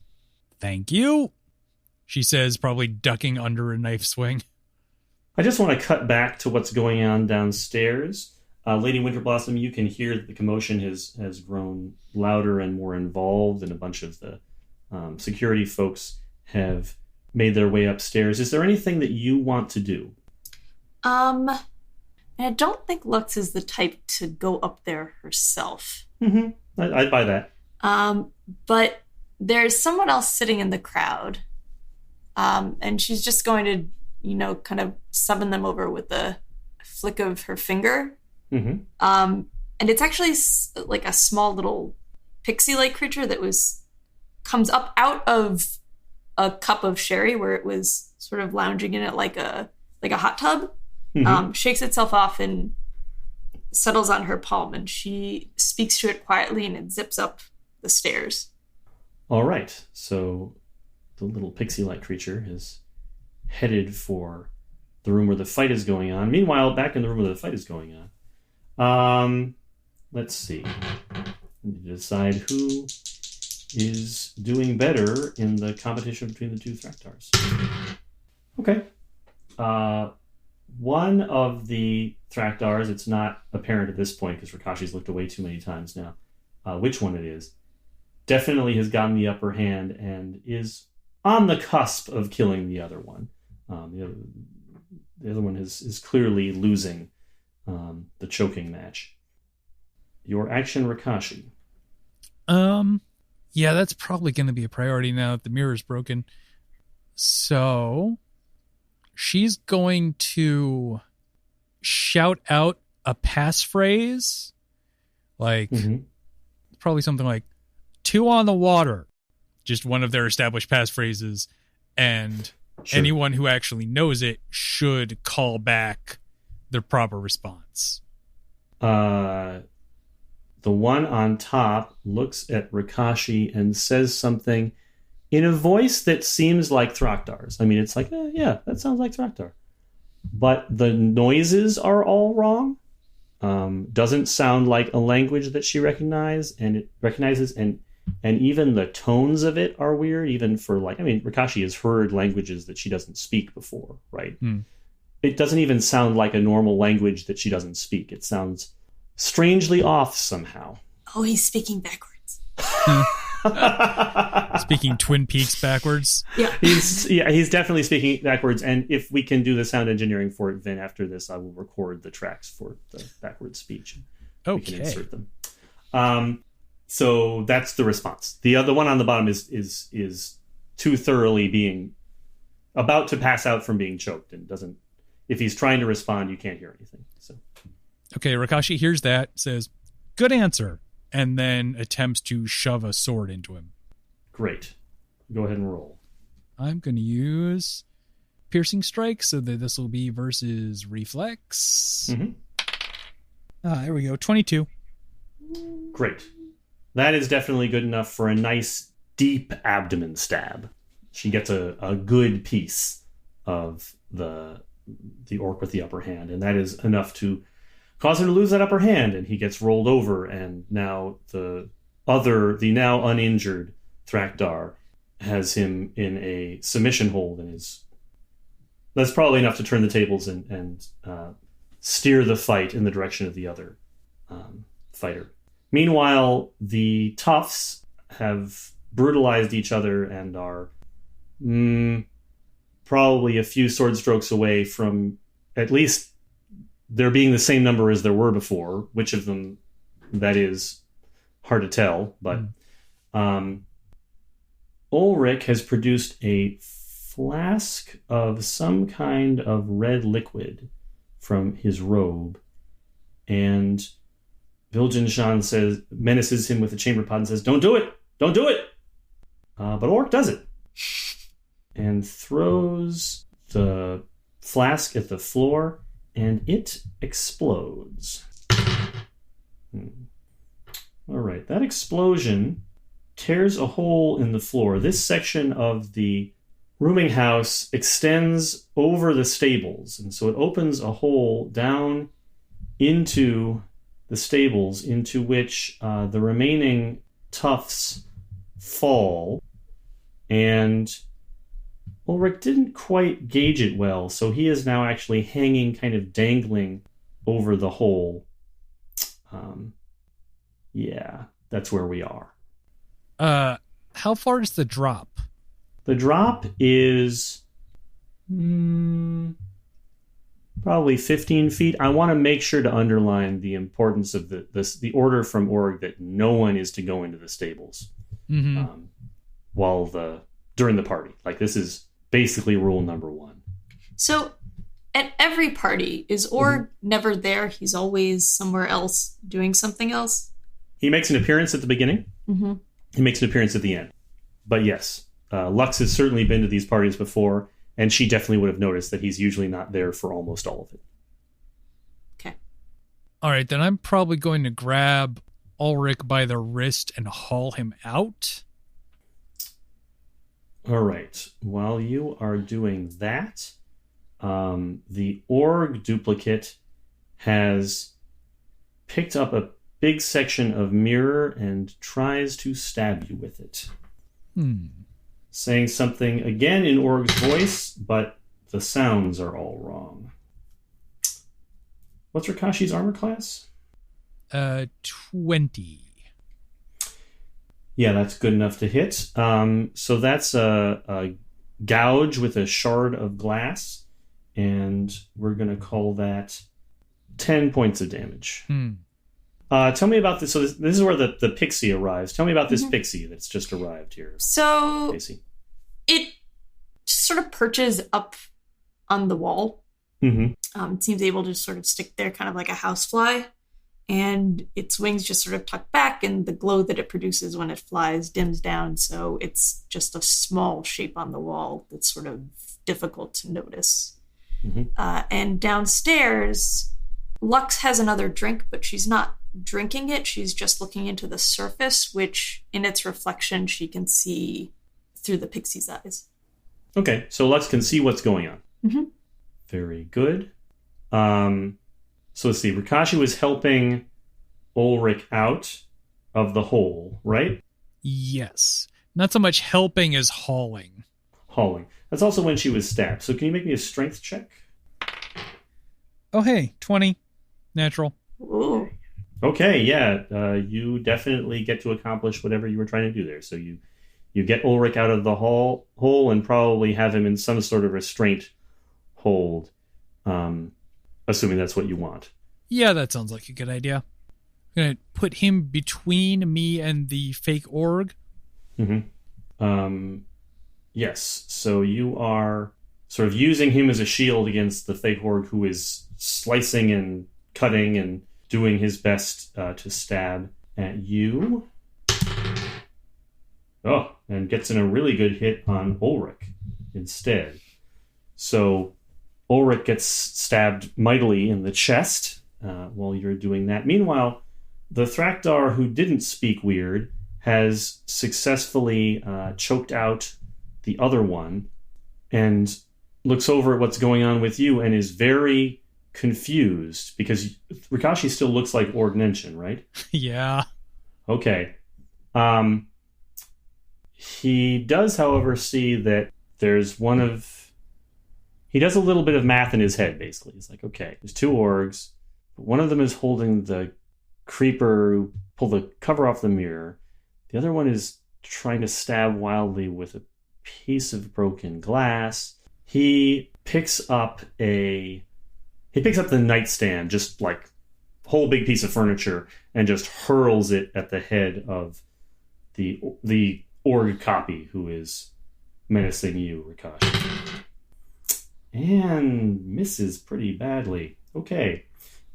Thank you, she says, probably ducking under a knife swing. I just want to cut back to what's going on downstairs. Lady Winterblossom, you can hear that the commotion has grown louder and more involved, and a bunch of the security folks have made their way upstairs. Is there anything that you want to do? I don't think Lux is the type to go up there herself. I'd buy that. But there's someone else sitting in the crowd. And she's just going to, kind of summon them over with a flick of her finger. And it's actually like a small little pixie-like creature that comes up out of a cup of sherry where it was sort of lounging in it like a hot tub. Shakes itself off and settles on her palm, and she speaks to it quietly, and it zips up the stairs. All right, so the little pixie-like creature is headed for the room where the fight is going on. Meanwhile, back in the room where the fight is going on, let's see. I need to decide who is doing better in the competition between the two Thraktars. Okay. One of the Thraktars, it's not apparent at this point because Rikashi's looked away too many times now, which one it is, definitely has gotten the upper hand and is on the cusp of killing the other one. The other one is clearly losing the choking match. Your action, Rikashi. Yeah, that's probably going to be a priority now that the mirror's broken. So she's going to shout out a passphrase, like probably something like 2 on the water, just one of their established passphrases, and anyone who actually knows it should call back their proper response. The one on top looks at Rikashi and says something in a voice that seems like Thraktar's. It's like, yeah, that sounds like Thraktar. But the noises are all wrong. Doesn't sound like a language that she recognizes, and even the tones of it are weird, even for Rikashi has heard languages that she doesn't speak before, right? It doesn't even sound like a normal language that she doesn't speak. It sounds strangely off somehow. Oh, he's speaking backwards. Speaking Twin Peaks backwards. Yeah, he's definitely speaking backwards. And if we can do the sound engineering for it, then after this, I will record the tracks for the backwards speech. Okay. We can insert them. So that's the response. The other one on the bottom is too thoroughly being about to pass out from being choked and doesn't. If he's trying to respond, you can't hear anything. So. Okay, Rikashi hears that, says, "Good answer," and then attempts to shove a sword into him. Great. Go ahead and roll. I'm going to use Piercing Strike, so that this will be versus Reflex. There we go, 22. Great. That is definitely good enough for a nice, deep abdomen stab. She gets a good piece of the orc with the upper hand, and that is enough to cause him to lose that upper hand, and he gets rolled over, and now the now uninjured Thraktar has him in a submission hold, and that's probably enough to turn the tables and steer the fight in the direction of the other fighter. Meanwhile, the toughs have brutalized each other and are probably a few sword strokes away from at least there being the same number as there were before. Which of them that is hard to tell, but Ulrich has produced a flask of some kind of red liquid from his robe, and Viljanshan menaces him with a chamber pot and says, "Don't do it! Don't do it!" But Ulrich does it and throws the flask at the floor, and it explodes. All right, that explosion tears a hole in the floor. This section of the rooming house extends over the stables, and so it opens a hole down into the stables, into which the remaining toughs fall, and Ulrich didn't quite gauge it well, so he is now actually hanging, kind of dangling over the hole. Yeah, that's where we are. How far is the drop? The drop is probably 15 feet. I want to make sure to underline the importance of the order from Org that no one is to go into the stables during the party. Like, this is basically rule number 1. So, at every party, is Org never there? He's always somewhere else doing something else? He makes an appearance at the beginning. Mm-hmm. He makes an appearance at the end. But yes, Lux has certainly been to these parties before, and she definitely would have noticed that he's usually not there for almost all of it. Okay. All right, then I'm probably going to grab Ulrich by the wrist and haul him out. All right. While you are doing that, the Org duplicate has picked up a big section of mirror and tries to stab you with it. Saying something again in Org's voice, but the sounds are all wrong. What's Rakashi's armor class? 20. Yeah, that's good enough to hit. So that's a gouge with a shard of glass, and we're going to call that 10 points of damage. Tell me about this. So this is where the pixie arrives. Tell me about this pixie that's just arrived here. So Kacey. It just sort of perches up on the wall. It seems able to sort of stick there kind of like a housefly. And its wings just sort of tuck back, and the glow that it produces when it flies dims down. So it's just a small shape on the wall that's sort of difficult to notice. And downstairs, Lux has another drink, but she's not drinking it. She's just looking into the surface, which in its reflection, she can see through the pixie's eyes. Okay, so Lux can see what's going on. Very good. So let's see. Rakashi was helping Ulrich out of the hole, right? Yes. Not so much helping as hauling. Hauling. That's also when she was stabbed. So can you make me a strength check? Oh, hey, 20. Natural. Ooh. Okay, yeah. You definitely get to accomplish whatever you were trying to do there. So you get Ulrich out of the hole and probably have him in some sort of restraint hold. Assuming that's what you want. Yeah, that sounds like a good idea. I'm going to put him between me and the fake Org. Yes, so you are sort of using him as a shield against the fake Org, who is slicing and cutting and doing his best to stab at you. Oh, and gets in a really good hit on Ulrich instead. So Ulrich gets stabbed mightily in the chest while you're doing that. Meanwhile, the Thrakdar, who didn't speak weird, has successfully choked out the other one and looks over at what's going on with you and is very confused because Rakashi still looks like Org Nenshin, right? Yeah. Okay. He does, however, see that there's he does a little bit of math in his head, basically. He's like, okay, there's 2 Orgs. But one of them is holding the creeper who pulled the cover off the mirror. The other one is trying to stab wildly with a piece of broken glass. He picks up the nightstand, just like a whole big piece of furniture, and just hurls it at the head of the org copy who is menacing you, Rikashi. And misses pretty badly. Okay.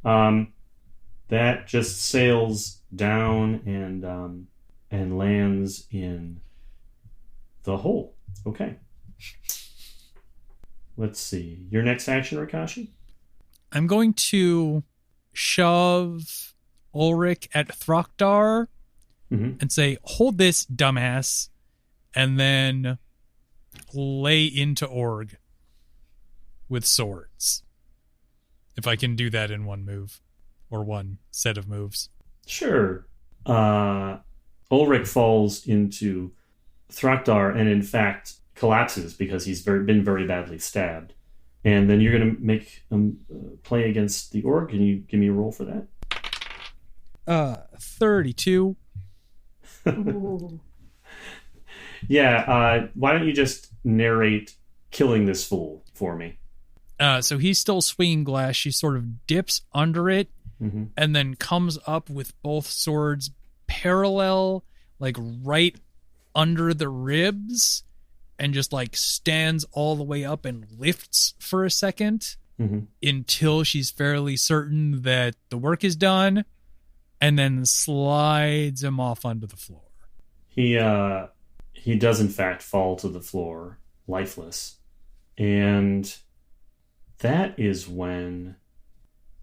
That just sails down and lands in the hole. Okay. Let's see. Your next action, Rikashi? I'm going to shove Ulrich at Thrakdar and say, hold this, dumbass, and then lay into Org with swords. If I can do that in one move, or one set of moves. Sure. Ulrich falls into Thrakdar and in fact collapses because he's been very badly stabbed. And then you're going to make play against the Org. Can you give me a roll for that? 32. Yeah, why don't you just narrate killing this fool for me? So he's still swinging glass. She sort of dips under it and then comes up with both swords parallel, like right under the ribs, and just like stands all the way up and lifts for a second until she's fairly certain that the work is done, and then slides him off onto the floor. He does in fact fall to the floor, lifeless. And that is when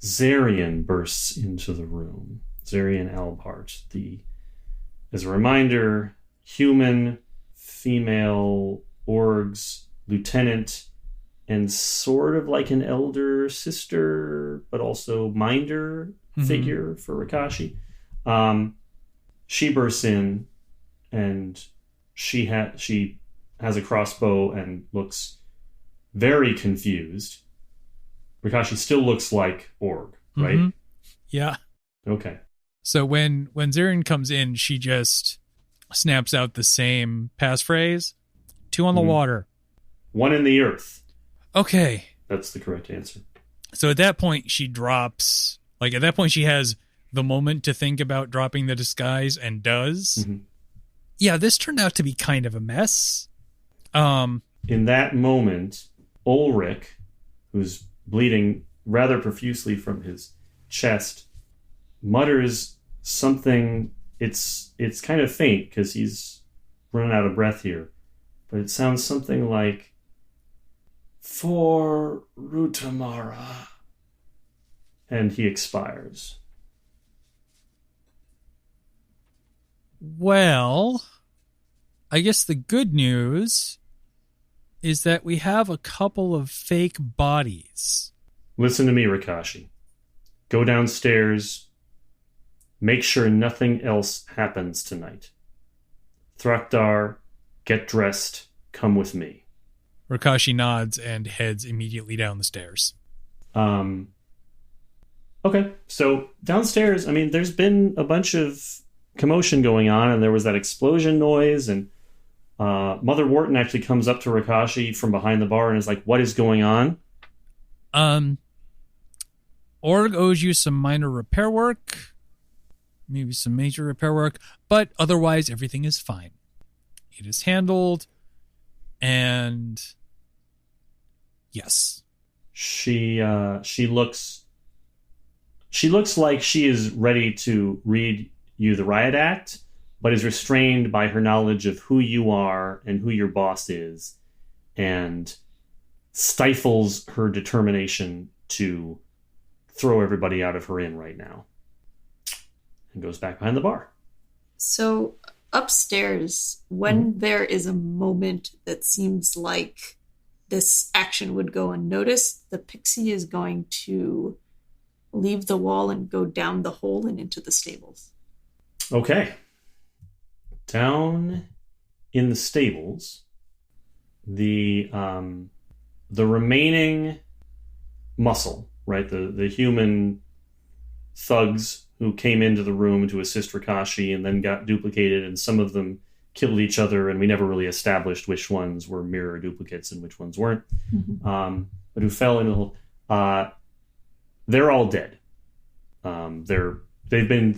Zarian bursts into the room. Zarian Albhart, as a reminder, human, female, Org's lieutenant, and sort of like an elder sister, but also minder figure for Rikashi. She bursts in, and she has a crossbow and looks very confused. Rikashi still looks like Org, right? Yeah. Okay. So when Zarian comes in, she just snaps out the same passphrase. 2 on the water. 1 in the earth. Okay. That's the correct answer. So at that point, she drops... Like, at that point, she has the moment to think about dropping the disguise and does. Yeah, this turned out to be kind of a mess. In that moment, Ulrich, who's bleeding rather profusely from his chest, mutters something. It's kind of faint because he's running out of breath here, but it sounds something like, "For Rutamara," and he expires. Well, I guess the good news is that we have a couple of fake bodies. Listen to me, Rikashi. Go downstairs. Make sure nothing else happens tonight. Thrakdar, get dressed. Come with me. Rikashi nods and heads immediately down the stairs. Okay, so downstairs, I mean, there's been a bunch of commotion going on, and there was that explosion noise, and Mother Wharton actually comes up to Rikashi from behind the bar and is like, "What is going on?" Org owes you some minor repair work, maybe some major repair work, but otherwise everything is fine. It is handled, and yes. She looks like she is ready to read you the riot act, but is restrained by her knowledge of who you are and who your boss is, and stifles her determination to throw everybody out of her inn right now, and goes back behind the bar. So upstairs, when there is a moment that seems like this action would go unnoticed, the pixie is going to leave the wall and go down the hole and into the stables. Okay. Down in the stables, the remaining muscle, right? The human thugs who came into the room to assist Rikashi and then got duplicated, and some of them killed each other, and we never really established which ones were mirror duplicates and which ones weren't. But who fell into the hole. They're all dead. They've been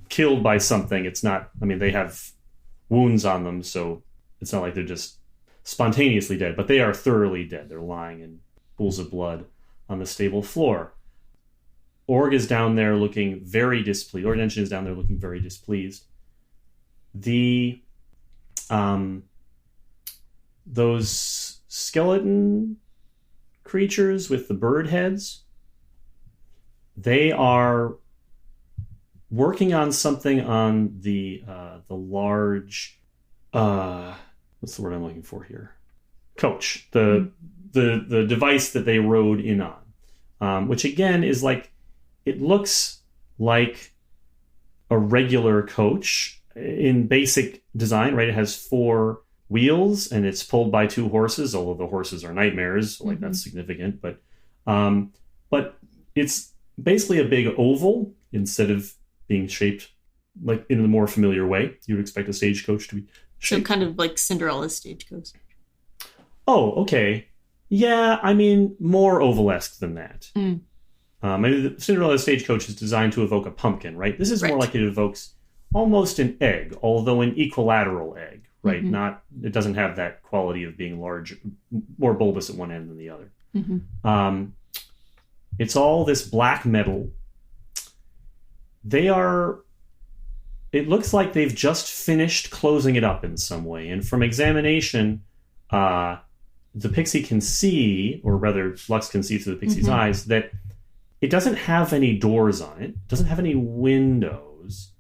killed by something. It's not, I mean, they have wounds on them, so it's not like they're just spontaneously dead, but they are thoroughly dead. They're lying in pools of blood on the stable floor. Org is down there looking very displeased. Ordention is down there looking very displeased. The those skeleton creatures with the bird heads, they are working on something on the large what's the word I'm looking for here? Coach. The device that they rode in on. Which again is like, it looks like a regular coach in basic design, right? It has 4 wheels and it's pulled by 2 horses, although the horses are nightmares, like that's significant, but it's basically a big oval instead of being shaped like in the more familiar way you would expect a stagecoach to be shaped. So kind of like Cinderella's stagecoach. Oh, okay. Yeah, I mean, more oval-esque than that. I mean, the Cinderella's stagecoach is designed to evoke a pumpkin, right? This is more like it evokes almost an egg, although an equilateral egg, right? Not, it doesn't have that quality of being large, more bulbous at one end than the other. It's all this black metal. It looks like they've just finished closing it up in some way. And from examination, the pixie can see, or rather Lux can see through the pixie's eyes, that it doesn't have any doors on it. It doesn't have any windows.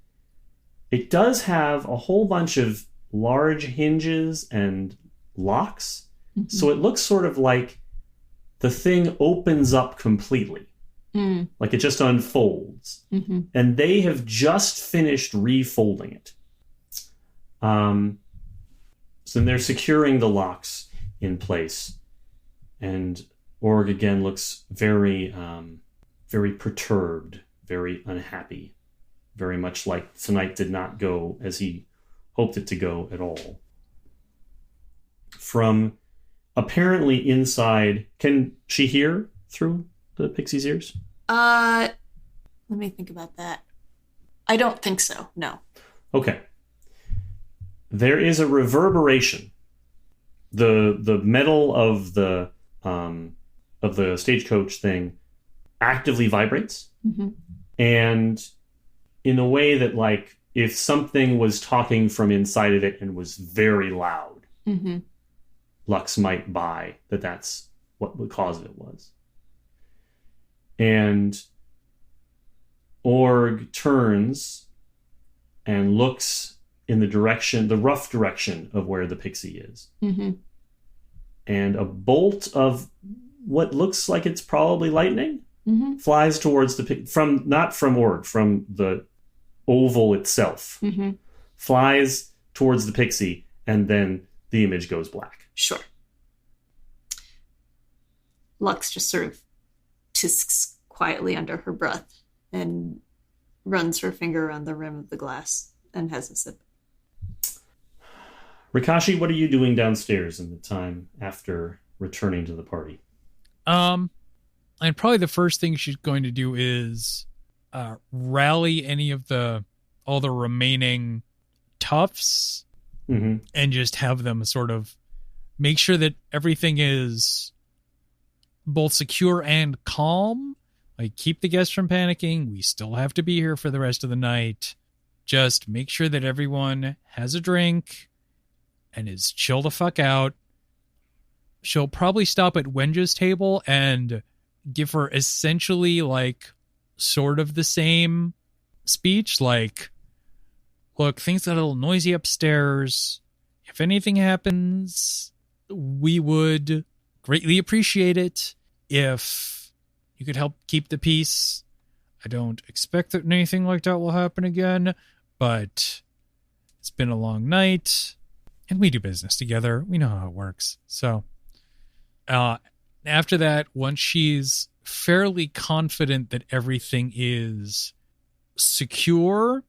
It does have a whole bunch of large hinges and locks. So it looks sort of like the thing opens up completely. Like it just unfolds. And they have just finished refolding it. So then they're securing the locks in place. And Org again looks very perturbed, very unhappy. Very much like tonight did not go as he hoped it to go at all. From apparently inside, can she hear through the pixie's ears? Let me think about that. I don't think so, no. Okay. There is a reverberation. The metal of the stagecoach thing actively vibrates. And in a way that, like, if something was talking from inside of it and was very loud, Lux might buy that that's what the cause of it was. And Org turns and looks in the rough direction of where the pixie is. And a bolt of what looks like it's probably lightning flies towards not from Org, from the oval itself. Flies towards the pixie, and then the image goes black. Sure. Lux just sort of tisks quietly under her breath and runs her finger around the rim of the glass and has a sip. Rikashi, what are you doing downstairs in the time after returning to the party? And probably the first thing she's going to do is rally all the remaining toughs and just have them sort of make sure that everything is both secure and calm. Like, keep the guests from panicking. We still have to be here for the rest of the night. Just make sure that everyone has a drink and is chill the fuck out. She'll probably stop at Wenja's table and give her essentially, like, sort of the same speech. Like, look, things got a little noisy upstairs. If anything happens, we would greatly appreciate it if you could help keep the peace. I don't expect that anything like that will happen again, but it's been a long night, and we do business together. We know how it works. So, after that, once she's fairly confident that everything is secure,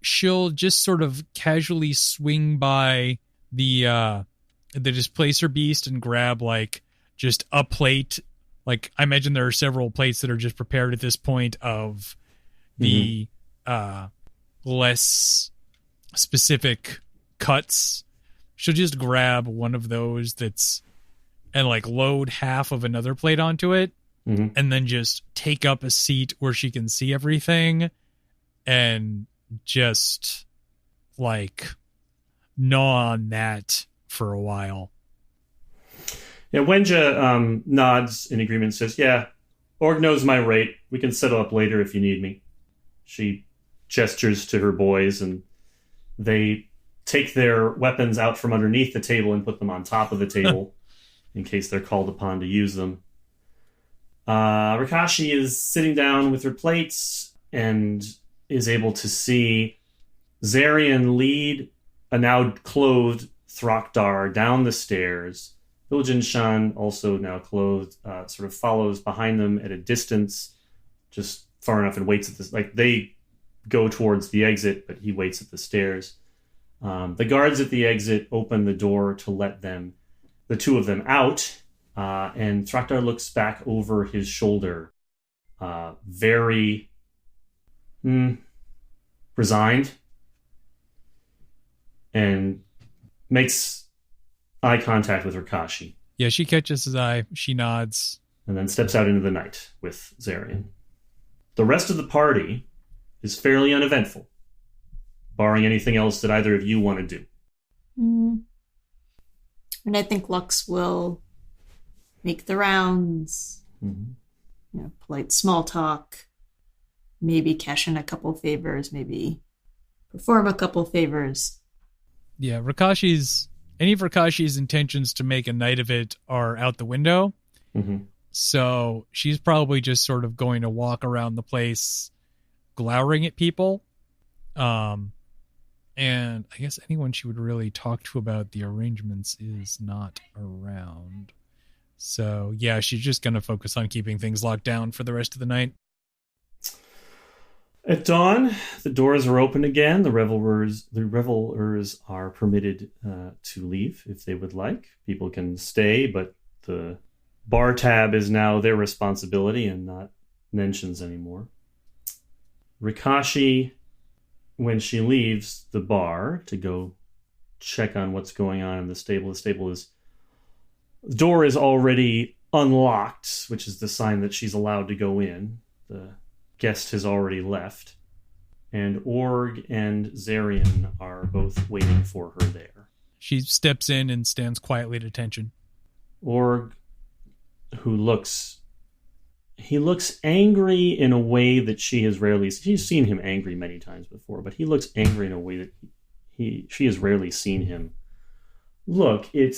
she'll just sort of casually swing by the displacer beast and grab, like, just a plate. Like, I imagine there are several plates that are just prepared at this point of the less specific cuts, she'll just grab one of those and like load half of another plate onto it, and then just take up a seat where she can see everything and just like gnaw on that for a while. Yeah, Wenja nods in agreement and says, yeah, Org knows my rate. We can settle up later if you need me. She gestures to her boys, and they take their weapons out from underneath the table and put them on top of the table in case they're called upon to use them. Rikashi is sitting down with her plates and is able to see Zarian lead a now clothed Thrakdar down the stairs. Biljin Shan, also now clothed, sort of follows behind them at a distance, just far enough, and waits at this. Like, they go towards the exit, but he waits at the stairs. The guards at the exit open the door to let the two of them out, and Thrakdar looks back over his shoulder, very resigned, and makes eye contact with Rikashi. Yeah, she catches his eye, she nods, and then steps out into the night with Zarian. The rest of the party is fairly uneventful, barring anything else that either of you want to do. And I think Lux will make the rounds, polite small talk, maybe cash in a couple favors, maybe perform a couple favors. Yeah, any of Rikashi's intentions to make a night of it are out the window. So she's probably just sort of going to walk around the place glowering at people. And I guess anyone she would really talk to about the arrangements is not around. So yeah, she's just going to focus on keeping things locked down for the rest of the night. At dawn, the doors are open again. The revelers are permitted to leave if they would like. People can stay, but the bar tab is now their responsibility and not Nenshin's anymore. Rikashi, when she leaves the bar to go check on what's going on in the door is already unlocked, which is the sign that she's allowed to go in. The guest has already left, and Org and Zarian are both waiting for her there. She steps in and stands quietly at attention. Org, who looks angry in a way that she's seen him angry many times before, but he looks angry in a way that she has rarely seen him look. He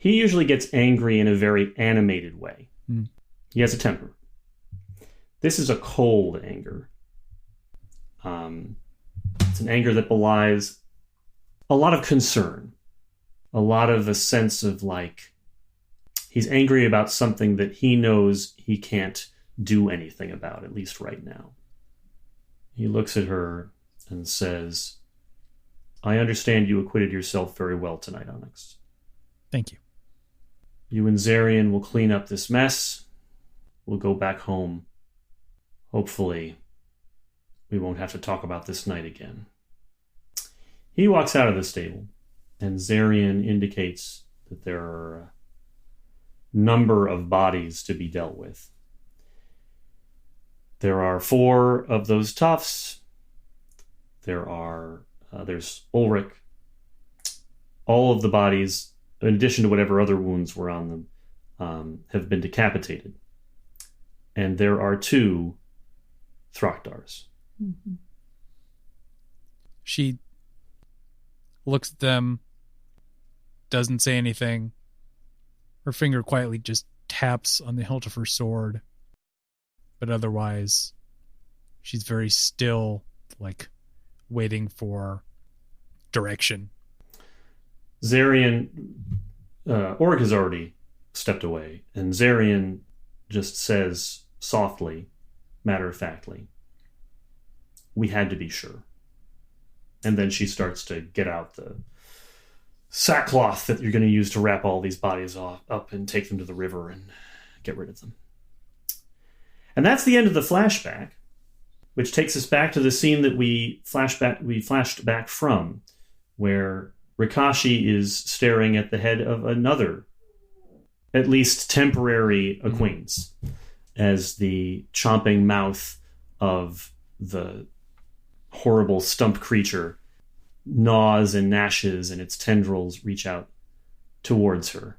usually gets angry in a very animated way. He has a temper. This is a cold anger. It's an anger that belies a lot of concern, a lot of a sense of like he's angry about something that he knows he can't do anything about, at least right now. He looks at her and says, I understand you acquitted yourself very well tonight, Onyx. Thank you. You and Zarian will clean up this mess. We'll go back home. Hopefully, we won't have to talk about this night again. He walks out of the stable, and Zarian indicates that there are a number of bodies to be dealt with. There are 4 of those toughs. There's Ulrich. All of the bodies, in addition to whatever other wounds were on them, have been decapitated. And there are 2 Thrakdars. She looks at them, doesn't say anything. Her finger quietly just taps on the hilt of her sword. But otherwise, she's very still, like, waiting for direction. Zarian, Org has already stepped away, and Zarian just says softly, matter-of-factly, we had to be sure. And then she starts to get out the sackcloth that you're going to use to wrap all these bodies up and take them to the river and get rid of them. And that's the end of the flashback. which takes us back to the scene that we flashed back from, where Rikashi is staring at the head of another, at least temporary acquaintance, as the chomping mouth of the horrible stump creature gnaws and gnashes, and its tendrils reach out towards her.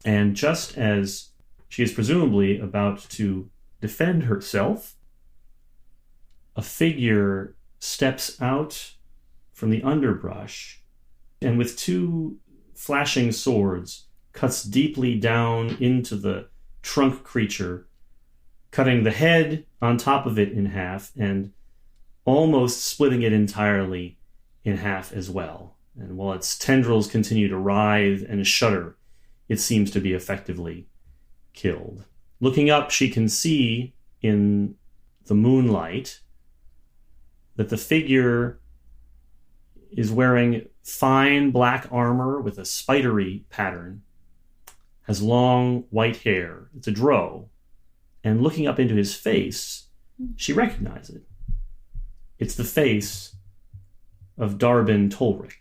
And just as she is presumably about to defend herself, a figure steps out from the underbrush and with two flashing swords cuts deeply down into the trunk creature, cutting the head on top of it in half and almost splitting it entirely in half as well. And while its tendrils continue to writhe and shudder, it seems to be effectively killed. Looking up, she can see in the moonlight that the figure is wearing fine black armor with a spidery pattern, has long white hair. It's a drow. And looking up into his face, she recognizes it. It's the face of Darbin Tolric.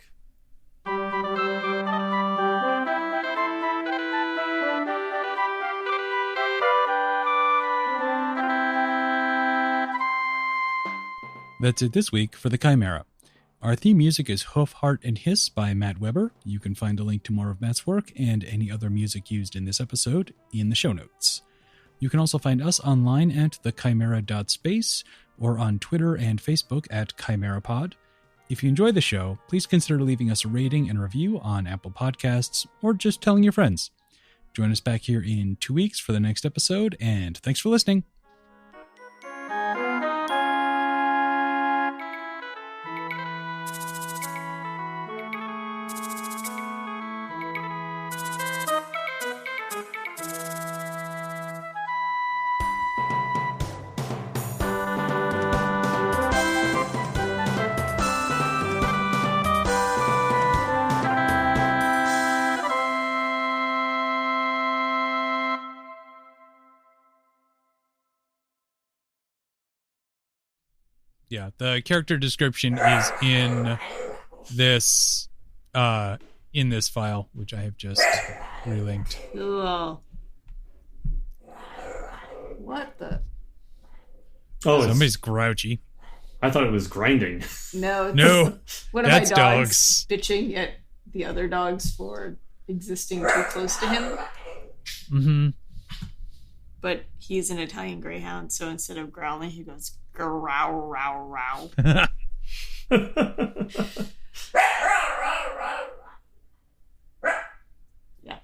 That's it this week for the Chimera. Our theme music is Hoof, Heart, and Hiss by Matt Weber. You can find a link to more of Matt's work and any other music used in this episode in the show notes. You can also find us online at thechimera.space or on Twitter and Facebook at ChimeraPod. If you enjoy the show, please consider leaving us a rating and review on Apple Podcasts or just telling your friends. Join us back here in 2 weeks for the next episode, and thanks for listening. Yeah, the character description is in this file, which I have just relinked. Ugh. What the? Oh, somebody's grouchy. I thought it was grinding. No, No, one of that's my dogs dogs. bitching at the other dogs for existing too close to him. Mm-hmm. But he's an Italian greyhound, so instead of growling, he goes growl, row, row. Yeah.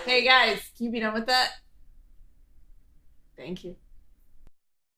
Hey guys, can you be done with that? Thank you.